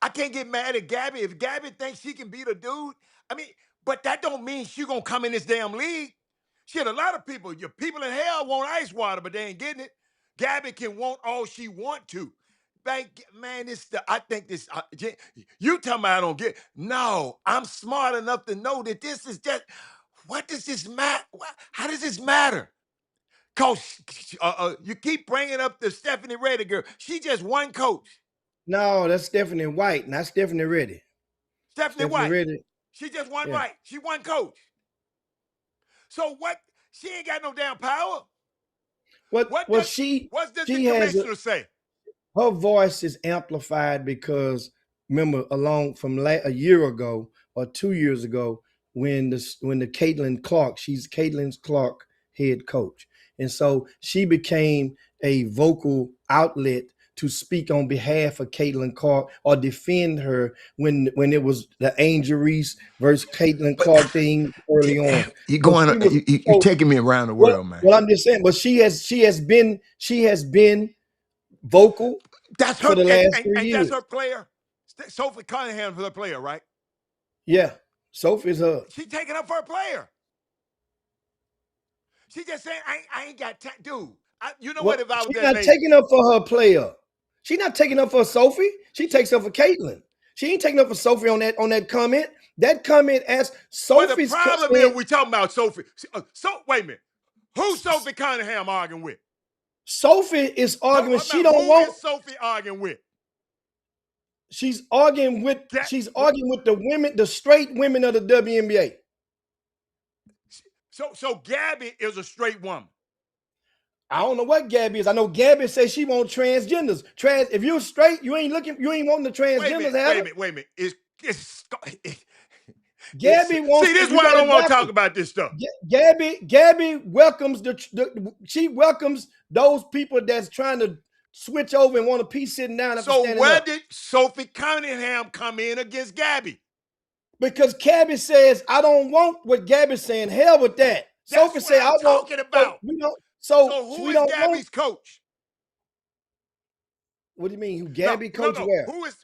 I can't get mad at Gabby. If Gabby thinks she can beat a dude, I mean, but that don't mean she gonna come in this damn league. Shit, a lot of people, your people in hell want ice water, but they ain't getting it. Gabby can want all she want to. Man, I think this, you talking about I don't get, no, I'm smart enough to know that this is just, what does this matter? How does this matter? Coach, you keep bringing up the Stephanie Reddy girl. She just one coach. No, that's Stephanie White, not Stephanie Reddy. Stephanie Stephanie White. Reddy, She just one yeah. right. She one coach. So what? She ain't got no damn power. What does the She has commissioner say? her voice is amplified because, remember, along from a year ago or 2 years ago, when the Caitlin Clark, she's Caitlin Clark head coach, And so she became a vocal outlet to speak on behalf of Caitlin Clark or defend her when it was the Angel Reese versus Caitlin But Clark thing early on. you So going, she was you so taking me around the well, world, man. well, I'm just saying, but she has been vocal That's for her, the last 3 and that's years. her player. Sophie Cunningham's her player, right? Yeah. Sophie's her. She taking up for her player. She just saying, I ain't got time. Dude, you know what? What If I was she's that not lady, taking up for her player. She's not taking up for Sophie. She takes up for Caitlin. She ain't taking up for Sophie on that comment. That comment as well, the Sophie's problem is saying we talking about Sophie. So wait a minute. Who's Sophie Cunningham arguing with? Sophie is arguing. She don't Who want. is Sophie arguing with? She's arguing with. Ga- She's arguing with the women, the straight women of the WNBA. so Gabby is a straight woman. I don't know what Gabby is. I know Gabby says she wants transgenders. If you're straight, you ain't wanting the transgenders, Adam. Wait a minute. Gabby wants See, to. this is You why I got don't it want to talk backwards. about this stuff. Gabby welcomes she welcomes those people that's trying to switch over and want a piece sitting down after So standing where up. did Sophie Cunningham come in against Gabby? Because Gabby says, I don't want what Gabby's saying. Hell with that. That's Sophie what say, I I'm want. talking So about. we don't. So So who we is don't want. Gabby's coach? What do you mean? Who No, Gabby no, coach no. where? Who is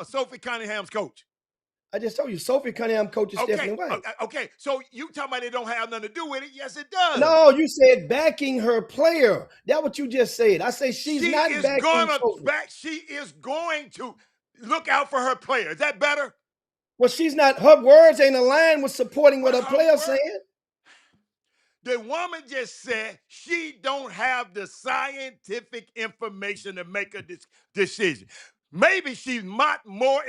Sophie Cunningham's coach? I just told you, Sophie Cunningham coaches Okay, Stephanie White. okay. So you talking about it don't have nothing to do with it? Yes, it does. No, you said backing her player. That's what you just said. I say she's She not is backing gonna Sophie. back. She is going to look out for her player. Is that better? Well, she's not. Her words ain't aligned with supporting what But her her player word. saying. The woman just said she don't have the scientific information to make a decision. Maybe she's more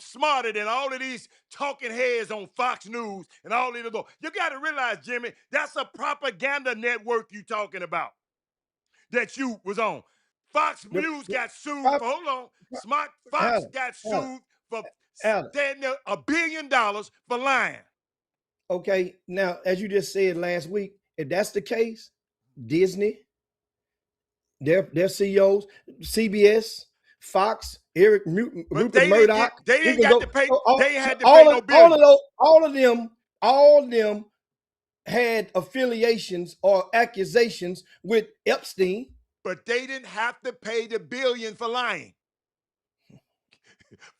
smarter than all of these talking heads on Fox News and all these other. You got to realize, Jimmy, that's a propaganda network you talking about that you was on. Fox The, News the, got sued Pop- for, hold on, Smart Fox Adam, got Adam, sued for Adam. standing there $1 billion for lying. Okay, now as you just said last week, if that's the case, Disney, their CEOs, CBS, Fox, But Rupert Murdoch, they we didn't can got go. to pay, All, they had to pay all, no of, all billion. of those, all of them had affiliations or accusations with Epstein. But they didn't have to pay the billion for lying.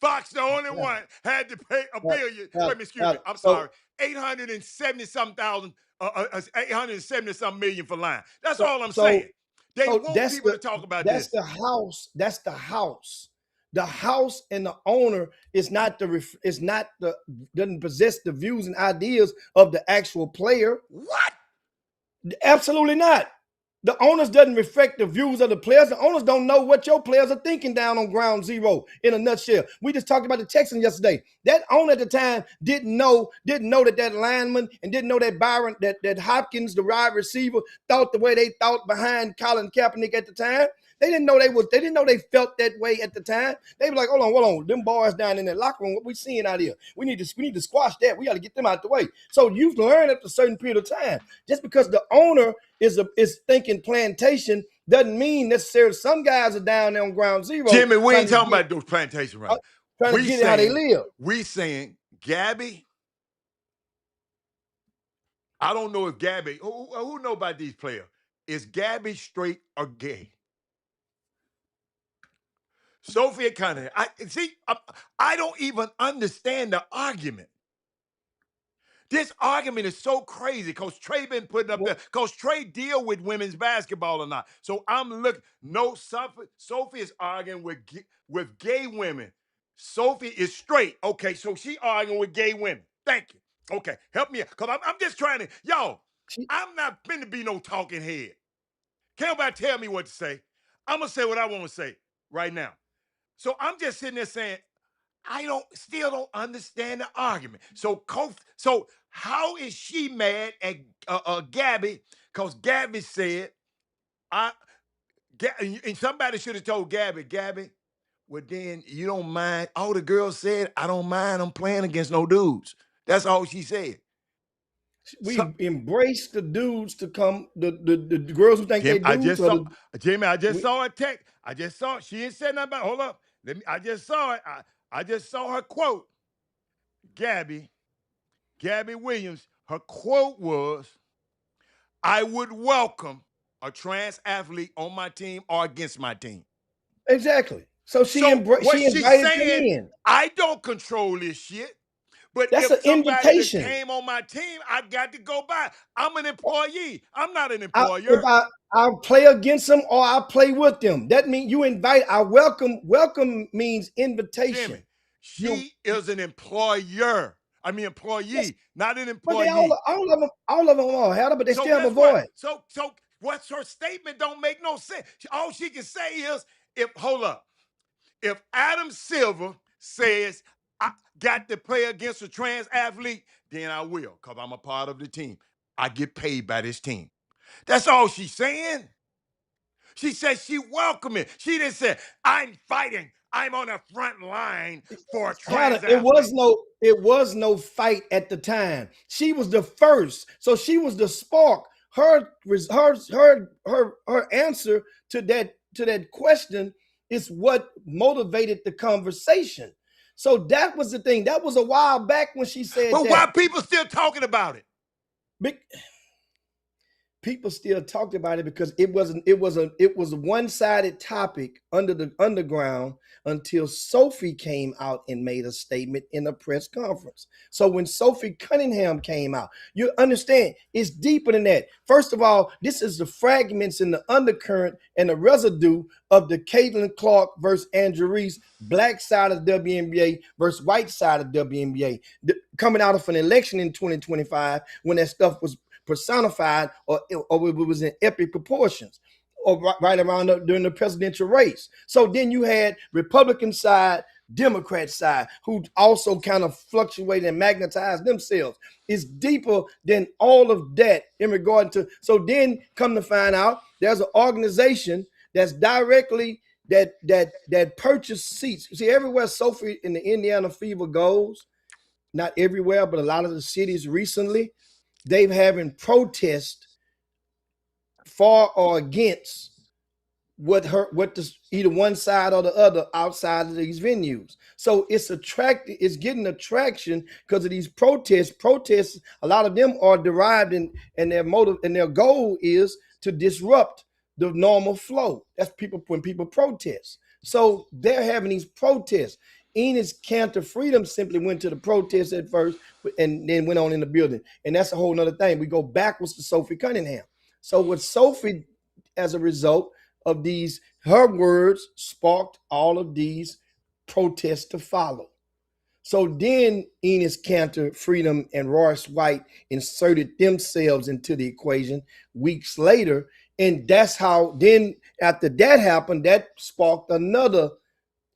Fox, the only Yeah, one, had to pay a yeah, billion. yeah, Wait a minute, excuse yeah. me. I'm So, sorry. 870 something thousand, 870 something million for lying. That's so, all I'm so saying. They So want that's people the to talk about that's this. the house. That's the house. The house and the owner is not doesn't possess the views and ideas of the actual player. What? Absolutely not. The owners doesn't reflect the views of the players. The owners don't know what your players are thinking down on ground zero. In a nutshell, we just talked about the Texans yesterday. That owner at the time didn't know that lineman and didn't know that Byron, that Hopkins, the wide receiver, thought the way they thought behind Colin Kaepernick at the time. They didn't know they felt that way at the time. They were like, hold on, them boys down in that locker room, what we seeing out here? We need to squash that. We got to get them out the way. So you've learned after a certain period of time. Just because the owner is thinking plantation doesn't mean necessarily some guys are down there on ground zero Jimmy, we trying ain't to talking get about those plantation right now. it how they live. We saying Gabby. I don't know if Gabby, who know about these players? Is Gabby straight or gay? Sophia Cunningham. I don't even understand the argument. This argument is so crazy because Trey been putting up there, because Trey deal with women's basketball or not. So I'm looking, no, Sophie is arguing with gay women. Sophie is straight. Okay, so she arguing with gay women. Thank you. Okay, help me out. Because I'm just trying to, yo, I'm not finna be no talking head. Can't nobody tell me what to say. I'm going to say what I want to say right now. So I'm just sitting there saying, still don't understand the argument. So how is she mad at Gabby? Because Gabby said, and somebody should have told Gabby, well then you don't mind. All the girls said, I don't mind them playing against no dudes. That's all she said. So, We embrace the dudes to come, the girls who think they dudes, or Jimmy, I just we, saw a text. I just saw she ain't said nothing about hold up. I just saw it. I just saw her quote. Gabby, Gabby Williams, her quote was, I would welcome a trans athlete on my team or against my team. exactly. So So what she she's invited them saying, in. I don't control this shit. But That's if an somebody that invitation. came on my team, I got to go by. I'm an employee. I'm not an If employer. I'll play against them or I'll play with them. That means you invite. I welcome. Welcome means invitation. Jimmy, You, she is an employer. I mean yes, employee, not an but they employee. all of them are Heather, but they So still have a guess what? voice. So what's her statement don't make no sense. All she can say is, if hold up, if Adam Silver says I got to play against a trans athlete, then I will, because I'm a part of the team. I get paid by this team. That's all she's saying. She said she welcoming. She didn't say, I'm fighting. I'm on the front line for a Hannah, trans athlete. it was no fight at the time. She was the first, so she was the spark. Her answer to that question is what motivated the conversation. So that was the thing. That was a while back when she said But why that. people still talking about it? People still talked about it because it was a one-sided topic under the underground until Sophie came out and made a statement in a press conference. So when Sophie Cunningham came out, you understand it's deeper than that. First of all, this is the fragments in the undercurrent and the residue of the Caitlin Clark versus Andrew Reese, black side of WNBA versus white side of WNBA, coming out of an election in 2025 when that stuff was personified or it was in epic proportions or right around during the presidential race. So then you had Republican side, Democrat side, who also kind of fluctuated and magnetized themselves. It's deeper than all of that in regard to, so then come to find out there's an organization that's directly that purchased seats. See, everywhere Sophie in the Indiana Fever goes, not everywhere, but a lot of the cities recently, they've having protest for or against either one side or the other outside of these venues. So it's getting attraction because of these protests. Protests, a lot of them are derived in their motive, and their goal is to disrupt the normal flow. That's when people protest. So they're having these protests. Enos Cantor Freedom simply went to the protest at first and then went on in the building. And that's a whole nother thing. We go backwards to Sophie Cunningham. So with Sophie, as a result of these, her words sparked all of these protests to follow. So then Enos Cantor Freedom and Royce White inserted themselves into the equation weeks later. And that's how then after that happened, that sparked another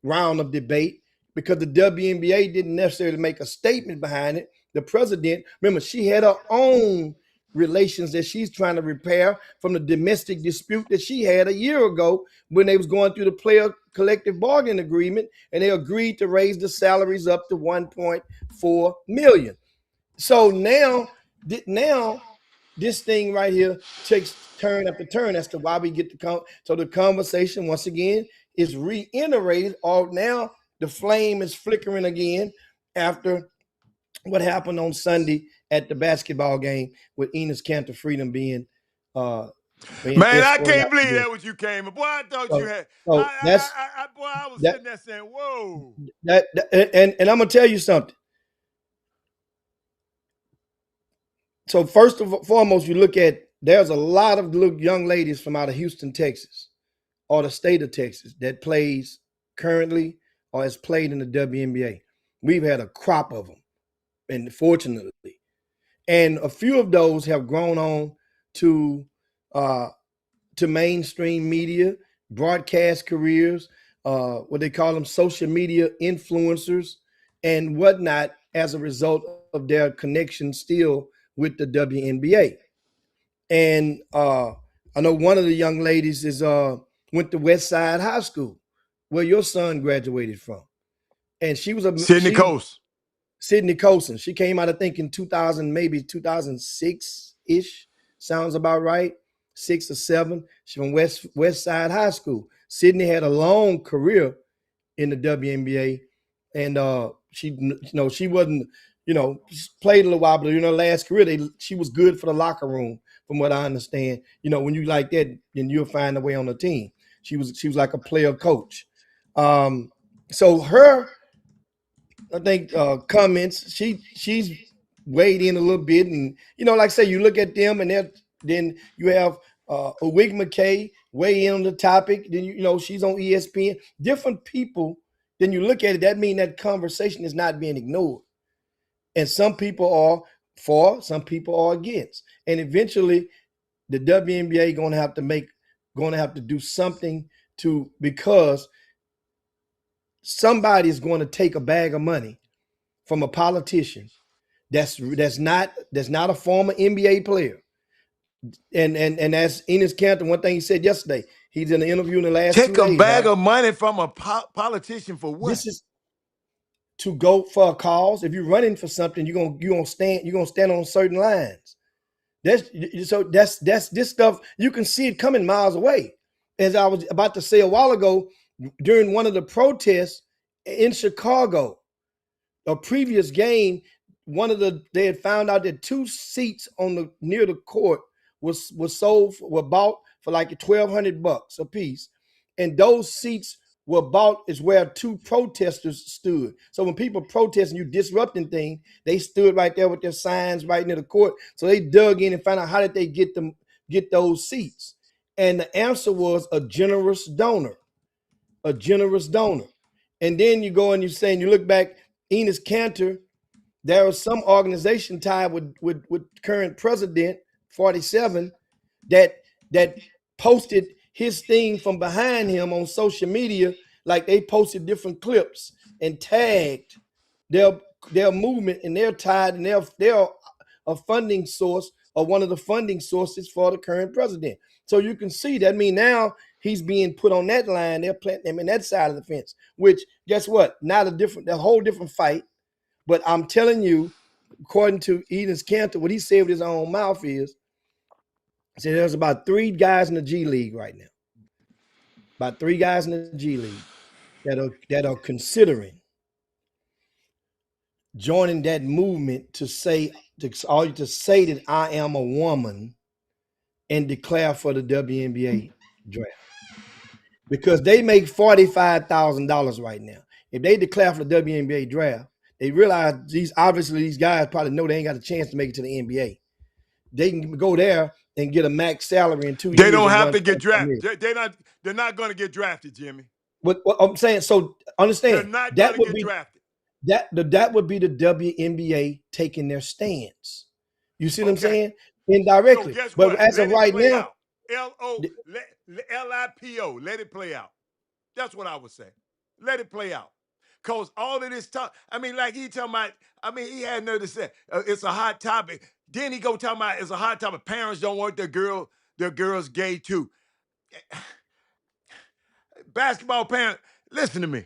round of debate because the WNBA didn't necessarily make a statement behind it. The president, remember, she had her own relations that she's trying to repair from the domestic dispute that she had a year ago when they was going through the player collective bargaining agreement, and they agreed to raise the salaries up to 1.4 million. So now this thing right here takes turn after turn as to why we get so the conversation once again is reiterated. Or now the flame is flickering again after what happened on Sunday at the basketball game with Enos Cantor Freedom being Man, I escorted can't out the believe building. that was you came. Boy, I thought you So, had. so that's Boy, I was that sitting there saying, "Whoa." and I'm gonna tell you something. So first of foremost, you look at there's a lot of young ladies from out of Houston, Texas, or the state of Texas that plays currently or has played in the WNBA. We've had a crop of them, and fortunately, and a few of those have grown on to mainstream media, broadcast careers, what they call them social media influencers and whatnot as a result of their connection still with the WNBA. And I know one of the young ladies went to West Side High School, where your son graduated from, and she was Sydney Coast. Sydney Colson. She came out, I think, in 2000, maybe 2006 ish. Sounds about right. 6 or 7. She's from West Side High School. Sydney had a long career in the WNBA, and she, she wasn't, she played a little while, but in her last career, she was good for the locker room, from what I understand. When you like that, then you'll find a way on the team. She was like a player coach. So her, I think, comments, she's weighed in a little bit, and like I say, you look at them, and then you have Wig McKay weigh in on the topic. Then she's on ESPN. Different people. Then you look at it. That means that conversation is not being ignored, and some people are for, some people are against, and eventually, the WNBA going to have to do something because somebody is going to take a bag of money from a politician that's not a former NBA player. And that's Enos Cantor. One thing he said yesterday, he's in an interview in the last Take 2 a days. bag of money from a politician for what? This is to go for a cause. If you're running for something, you're gonna stand on certain lines. That's this stuff. You can see it coming miles away. As I was about to say a while ago, during one of the protests in Chicago, a previous game, they had found out that 2 seats near the court were bought for like $1,200 a piece, and those seats were bought is where 2 protesters stood. So when people protesting, you disrupting things, they stood right there with their signs right near the court. So they dug in and found out how did they get those seats, and the answer was a generous donor, And then you go and you look back, Enos Cantor. There was some organization tied with current president 47 that posted his thing from behind him on social media, like they posted different clips and tagged their movement, and they're tied, and they're a funding source, or one of the funding sources for the current president. So you can see that. I mean, now he's being put on that line. They're planting him in that side of the fence, which, guess what? Not a whole different fight. But I'm telling you, according to Enos Cantor, what he said with his own mouth is, he said there's about 3 guys in the G League right now. About 3 guys in the G League that are considering joining that movement to say that I am a woman and declare for the WNBA draft. Because they make $45,000 right now. If they declare for the WNBA draft, they realize these guys probably know they ain't got a chance to make it to the NBA. They can go there and get a max salary in 2 years. They don't have to get $1.5 drafted. They're not going to get drafted, Jimmy. What I'm saying, so understand, They're not going to get drafted. That would be the WNBA taking their stance. You see what I'm saying? Indirectly. So guess but what? as Let of it right play now, out. Lipo. Let it play out. That's what I would say. Let it play out. Because all of this talk, I mean, like he talking about, I mean, he had nerve to say, it's a hot topic. Then he go talking about it's a hot topic. Parents don't want their girls gay too. Basketball parents, listen to me.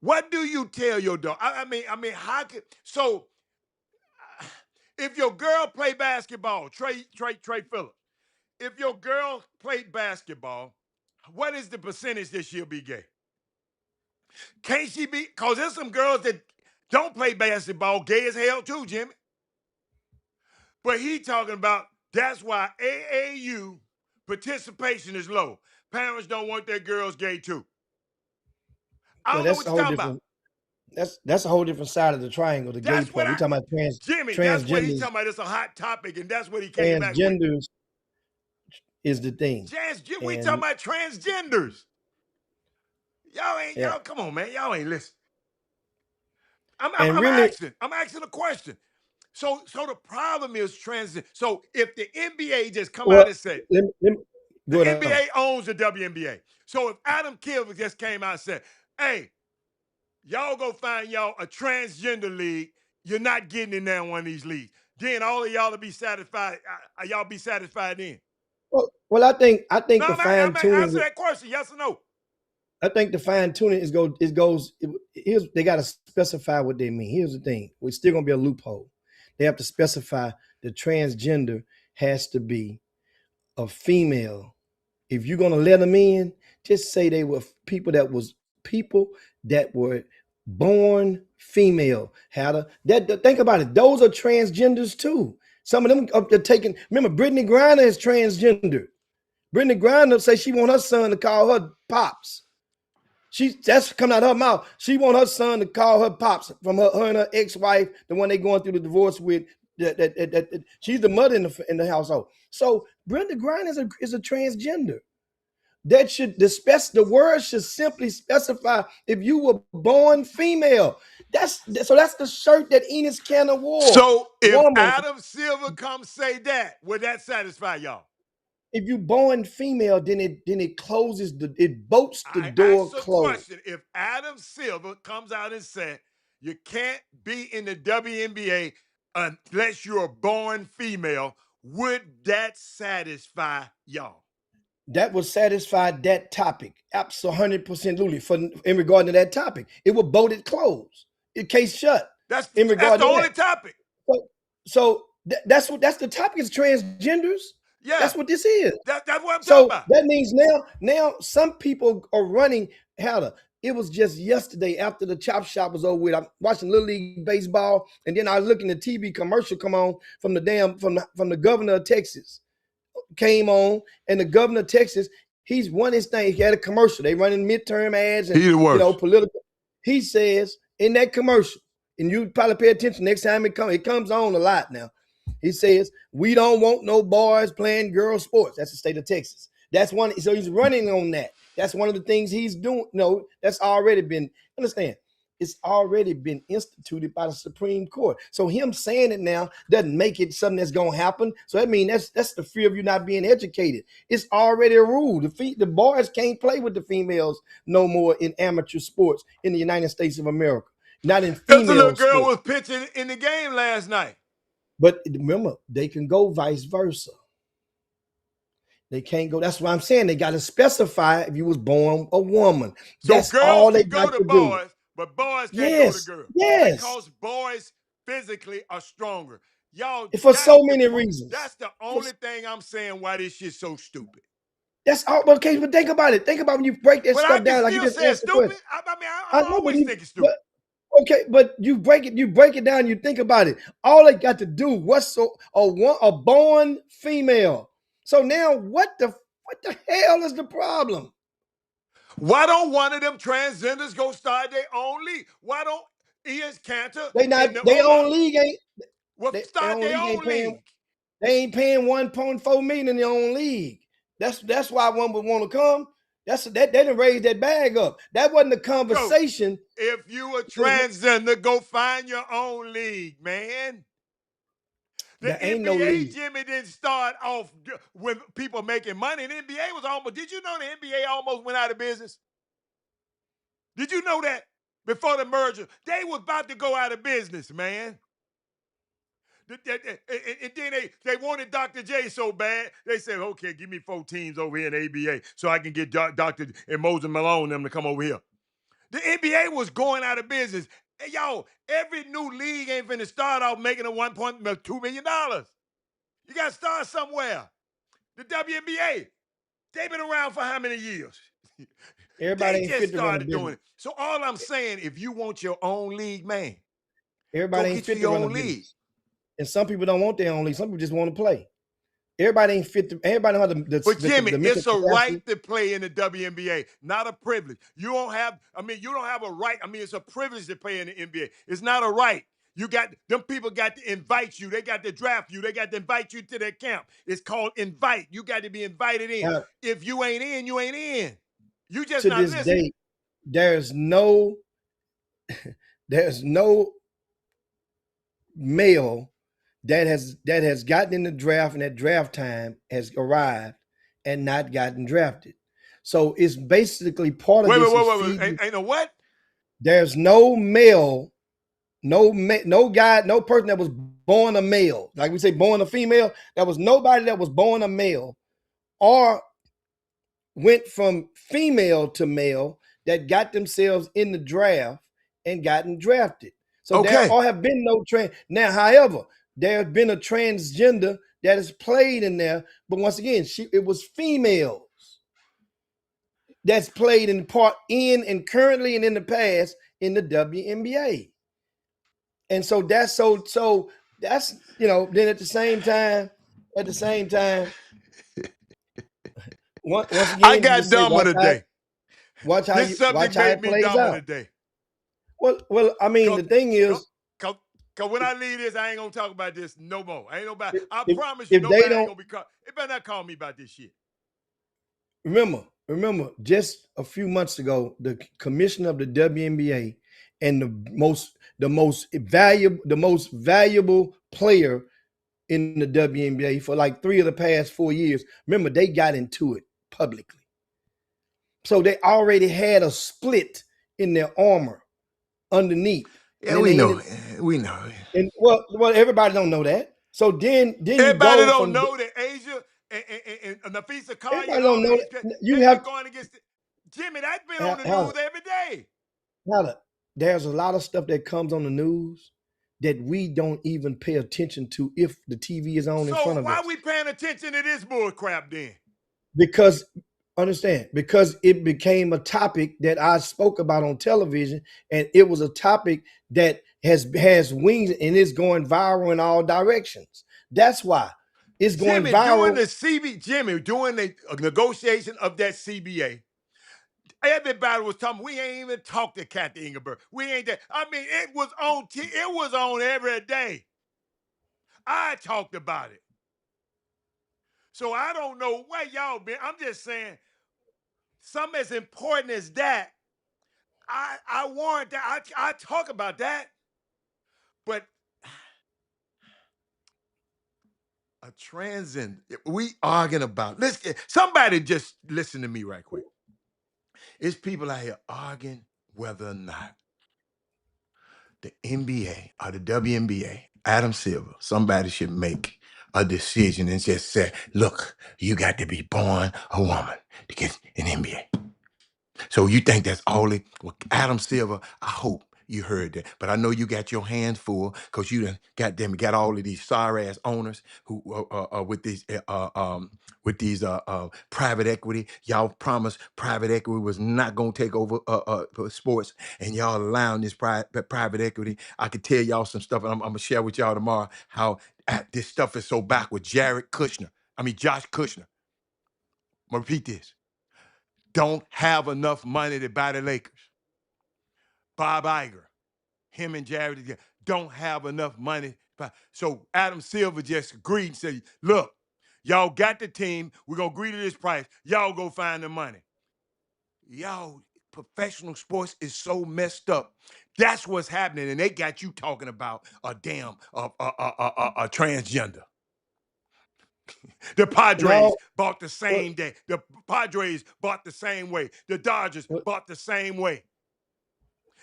What do you tell your daughter? I mean, how can, so if your girl play basketball, Trey Phillips, if your girl played basketball, what is the percentage that she'll be gay? Can't she be? Because there's some girls that don't play basketball, gay as hell too, Jimmy. But he talking about that's why AAU participation is low. Parents don't want their girls gay too. I don't know what you're talking about. That's a whole different side of the triangle, the That's gay part. We're talking about Jimmy, transgenders. that's what he's talking about. It's a hot topic, and that's what he came back with. Transgenders is the thing. We talking about transgenders. Y'all, come on, man. Y'all ain't listening. I'm asking a question. So the problem is transgender. So if the NBA just come out and say, the NBA owns the WNBA. So if Adam Silver just came out and said, hey, y'all go find y'all a transgender league, you're not getting in there in one of these leagues. Then all of y'all will be satisfied. Y'all be satisfied then. Well, I think no, the fine tuning. Answer that question, yes or no. I think the fine tuning here's they got to specify what they mean. Here's the thing: we're still gonna be a loophole. They have to specify the transgender has to be a female. If you're gonna let them in, just say they were people that were born female. Think about it. Those are transgenders too. Some of them up there taking. Remember, Brittany Griner is transgender. Brittany Griner say she want her son to call her pops. That's coming out of her mouth. She want her son to call her pops from her and her ex-wife, the one they going through the divorce with. She's the mother in the household. So Brenda Griner is a transgender. The word should simply specify if you were born female. That's the shirt that Enos Canner wore. So if Woman, Adam Silver comes say that, would that satisfy y'all? if you born female, then it closes it bolts the I door asked a closed. question. If Adam Silver comes out and said you can't be in the WNBA unless you're born female, would that satisfy y'all? That would satisfy that topic. Absolutely, 100% in regard to that topic. It would bolt it closed. It case shut That's in that's regard the to only that. topic. That's the topic is transgenders. Yeah, That's what this is. that's what I'm talking So about. that means now some people are running. Hell, it was just yesterday after the Chop Shop was over with. I'm watching Little League baseball, and then I was looking at the TV commercial come on from the governor of Texas. Came on, and the governor of Texas, he's won his thing. He had a commercial. They running midterm ads and He the worst. political. He says in that commercial, and you probably pay attention next time it comes on a lot now. He says, we don't want no boys playing girl sports. That's the state of Texas. That's one. So he's running on that. That's one of the things he's doing. No, that's already been, understand, it's already been instituted by the Supreme Court. So him saying it now doesn't make it something that's going to happen. So that means that's the fear of you not being educated. It's already a rule. The boys can't play with the females no more in amateur sports in the United States of America. Not in There's a little female girl sports. was pitching in the game last night. But remember, they can go vice versa. They can't go. That's what I'm saying. They got to specify if you was born a woman. So That's girls all they can go got to to do. boys, but boys can't go to Yes, girls yes. because boys physically are stronger. Y'all, For so many reasons. That's the only thing I'm saying why this shit's so stupid. That's all. Okay, but think about it. Think about when you break that But I stuff can down, like you still just say answered the stupid. question. I'm know, always thinking stupid. But you break it down. You think about it. All they got to do was a born female. So now, what the hell is the problem? Why don't one of them transgenders go start their own league? Why don't Ian Cantor They not and they own league ain't they start own their league ain't own paying. league? They ain't paying 1.4 million in their own league. That's why one would want to come. They didn't raise that bag up. That wasn't a conversation. Coach, if you a transgender, go find your own league, man. The There ain't no NBA, league. Jimmy, didn't start off with people making money. The NBA was almost, did you know the NBA almost went out of business? Did you know that? Before the merger, they was about to go out of business, man. And then they wanted Dr. J so bad, they said, okay, give me 4 teams over here in ABA so I can get Dr. and Moses Malone and them to come over here. The NBA was going out of business. Hey, y'all, every new league ain't finna start off making a $1.2 million. You got to start somewhere. The WNBA, they've been around for how many years? Everybody They ain't just fit to run a started doing business. it. So all I'm saying, if you want your own league, man, Everybody go ain't get you fit to your run a own league. business. And some people don't want their own league. Some people just want to play. Everybody ain't fit to. Everybody don't have But Jimmy, the mental it's a capacity. right to play in the WNBA, not a privilege. You don't have a right. It's a privilege to play in the NBA. It's not a right. Them people got to invite you. They got to draft you. They got to invite you to their camp. It's called invite. You got to be invited in. Now, If you ain't in, you ain't in. You just to not this listening. day, there's no male that has gotten in the draft and at draft time has arrived and not gotten drafted. So it's basically part of this. Wait. Ain't no what? There's no male, no guy, no person that was born a male. Like we say, born a female. There was nobody that was born a male or went from female to male that got themselves in the draft and gotten drafted. So there Okay. all have been no trans. Now, however, there has been a transgender that has played in there, but once again, it was females that's played in part in and currently and in the past in the WNBA. And so that's then at the same time, once I again, you got just say dumber today. This watch subject how made it me plays dumber out. today. Well, I mean, Cause, the thing cause, is, cause when I leave this, I ain't gonna talk about this no more. Ain't nobody. I if promise you, if they nobody ain't don't gonna be call. It better not call me about this shit. remember, just a few months ago, the commissioner of the WNBA and the most valuable player in the WNBA for like 3 of the past 4 years. Remember, they got into it publicly. So they already had a split in their armor underneath. And Yeah, then we they know. ended We know. and well, everybody don't know that. So then you Everybody go don't from know that Asia and Nafisa Kanye and everybody all don't of know these that guys, you they've been have going against it. Jimmy, that's been on the how news every day. there's a lot of stuff that comes on the news that we don't even pay attention to if the TV is on in So front of why us. we paying attention to this bull crap then? Because understand, because it became a topic that I spoke about on television, and it was a topic that has wings and is going viral in all directions. That's why it's going Jimmy, during viral. the Jimmy, during the negotiation of that CBA, everybody was talking. We ain't even talked to Kathy Engelberg. We ain't that. I mean, it was on. It was on every day. I talked about it. So I don't know where y'all been. I'm just saying, something as important as that. I warrant that. I talk about that, but a transcend. We arguing about. Listen, somebody just listen to me right quick. It's people out here arguing whether or not the NBA or the WNBA, Adam Silver, somebody should make a decision and just say, look, you got to be born a woman to get in NBA. So you think that's all it? Well, Adam Silver, I hope you heard that. But I know you got your hands full because you done got all of these sorry ass owners who with these private equity. Y'all promised private equity was not gonna take over sports, and y'all allowing this private equity. I could tell y'all some stuff, and I'm gonna share with y'all tomorrow how this stuff is so backward. Josh Kushner. I'm gonna repeat this. Don't have enough money to buy the Lakers. Bob Iger, him and Jared together, don't have enough money. So Adam Silver just agreed and said, look, y'all got the team. We're going to agree to this price. Y'all go find the money. Y'all, professional sports is so messed up. That's what's happening. And they got you talking about a damn a transgender. The Padres No, bought the what, same day. The Padres bought the same way. The Dodgers what, bought the same way.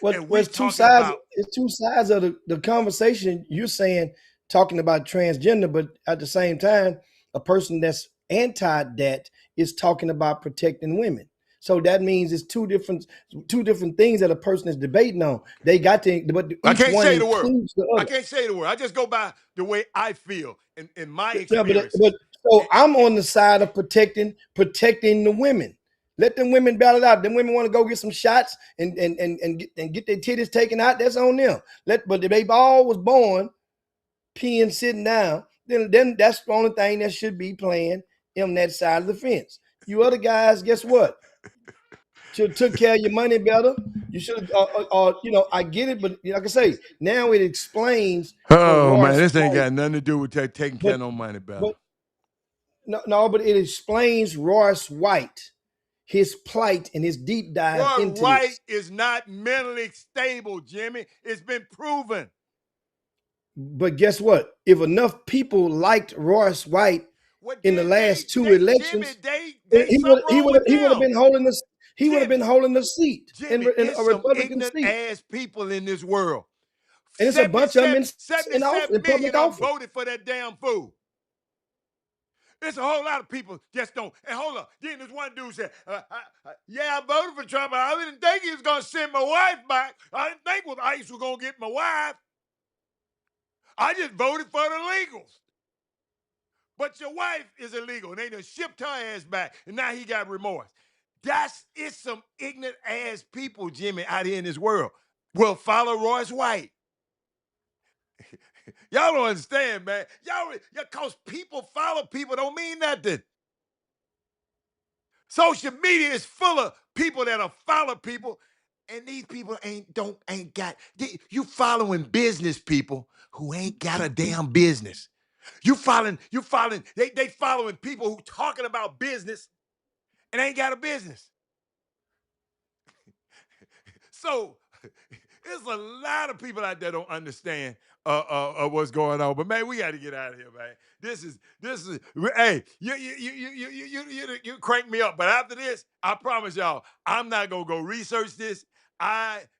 what And we what's two talking sides? about, It's two sides of the conversation. You're saying talking about transgender, but at the same time, a person that's anti that is talking about protecting women. So that means it's two different things that a person is debating on. They got to, but I each can't one say the word. includes the I other. can't say the word. I just go by the way I feel in my Yeah, but experiences. so And, I'm on the side of protecting the women. Let them women battle it out. Them women want to go get some shots and get their titties taken out. That's on them. But if they all was born peeing sitting down, then that's the only thing that should be playing on that side of the fence. You other guys, guess what? Should have took care of your money better. You should have, I get it, but like I say, now it explains for oh man, Royce this ain't White. got nothing to do with taking care But of no money, better. but no, but it explains Royce White, his plight and his deep dive Roy into Wright this. is not mentally stable, Jimmy. It's been proven. But guess what? If enough people liked Royce White Well, in the then last two Jimmy, elections, they he would something he wrong would with he would have them. been holding this. He would have been Jimmy, holding the seat Jimmy, in it's a some Republican ignorant seat, ass people in this world. and it's a bunch of them in 77 public million done office. voted for that damn fool. It's a whole lot of people just don't. And hold up, then this one dude said, "Yeah, I voted for Trump, but I didn't think he was gonna send my wife back. I didn't think ICE was gonna get my wife. I just voted for the legals." But your wife is illegal, and they done shipped her ass back, and now he got remorse. It's some ignorant ass people, Jimmy, out here in this world. Will follow Royce White. Y'all don't understand, man. Y'all, cause people follow people don't mean nothing. Social media is full of people that'll follow people, and these people ain't got. You following business people who ain't got a damn business. You following. They following people who talking about business and ain't got a business. So there's a lot of people out there don't understand what's going on. But man, we got to get out of here, man. This is hey, you crank me up. But after this, I promise y'all, I'm not gonna go research this.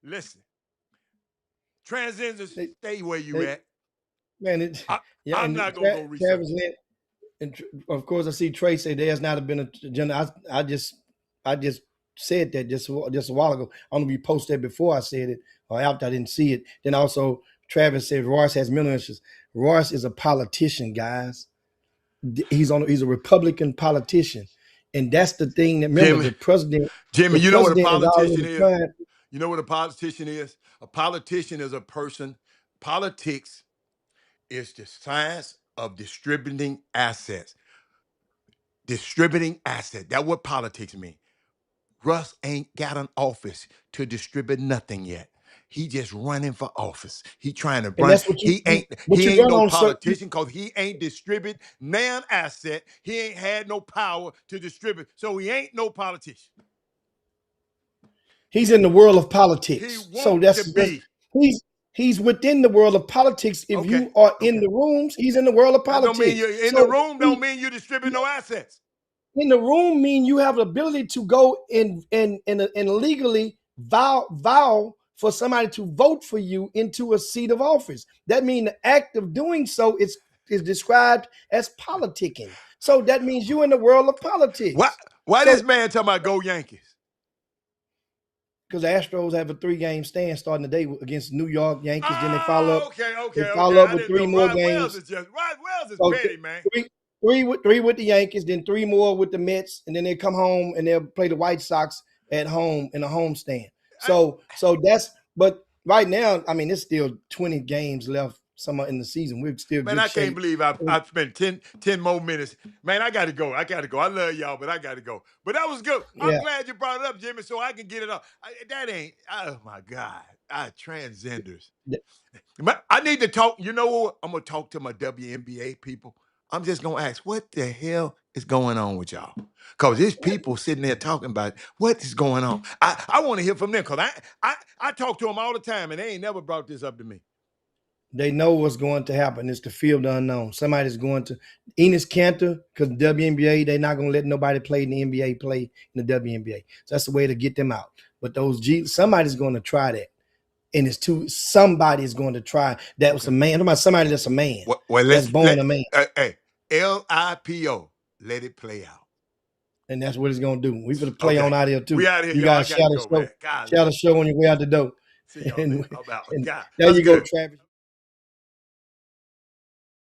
Listen, transgenders, stay where you at. Man, I'm not gonna go research. Travis Lynn, and of course, I see Trey say there's not been a gender. I just said that just a while ago. I don't know if you posted before I said it or after I didn't see it. Then also Travis said Royce has mental issues. Royce is a politician, guys. He's a Republican politician, and that's the thing. That remember, the president. Jimmy, you know what a politician is? Trying. You know what a politician is? A politician is a person. Politics is the science of distributing assets. Distributing assets. That's what politics means. Russ ain't got an office to distribute nothing yet. He just running for office. He trying to run. He ain't no politician because he ain't distribute nan asset. He ain't had no power to distribute. So he ain't no politician. He's in the world of politics. So that's he's within the world of politics. If you are in the rooms, he's in the world of politics. That don't mean you're in the room. Don't mean you distribute no assets. In the room mean you have the ability to go and legally vow for somebody to vote for you into a seat of office. That means the act of doing so is described as politicking. So that means you in the world of politics. Why this man talking about go Yankees? Because the Astros have a 3-game stand starting today against New York Yankees. Then they follow up. They follow up with 3 more games. Wells is petty, man. Three with the Yankees, then 3 more with the Mets, and then they come home and they'll play the White Sox at home in a home stand. So that's, but right now, I mean, there's still 20 games left somewhere in the season. We're still man, I can't believe I've spent 10 more minutes. Man, I got to go. I love y'all, but I got to go. But that was good. I'm glad you brought it up, Jimmy, so I can get it up. That ain't, oh my God, transgenders. I need to talk. You know what? I'm going to talk to my WNBA people. I'm just going to ask, what the hell is going on with y'all? Because there's people sitting there talking about what is going on. I want to hear from them because I talk to them all the time, and they ain't never brought this up to me. They know what's going to happen. It's the field of unknown. Somebody's going to Enes Kanter, because WNBA, they're not going to let nobody play in the NBA play in the WNBA. So that's the way to get them out. But somebody's going to try that. And somebody's going to try. That was a man. I'm about somebody that's a man. That's born a man. Hey, LIPO. Let it play out. And that's what it's going to do. We're going to play on out here too. We out here. You guys share the show on your way out the door. See y'all. There you go, Travis.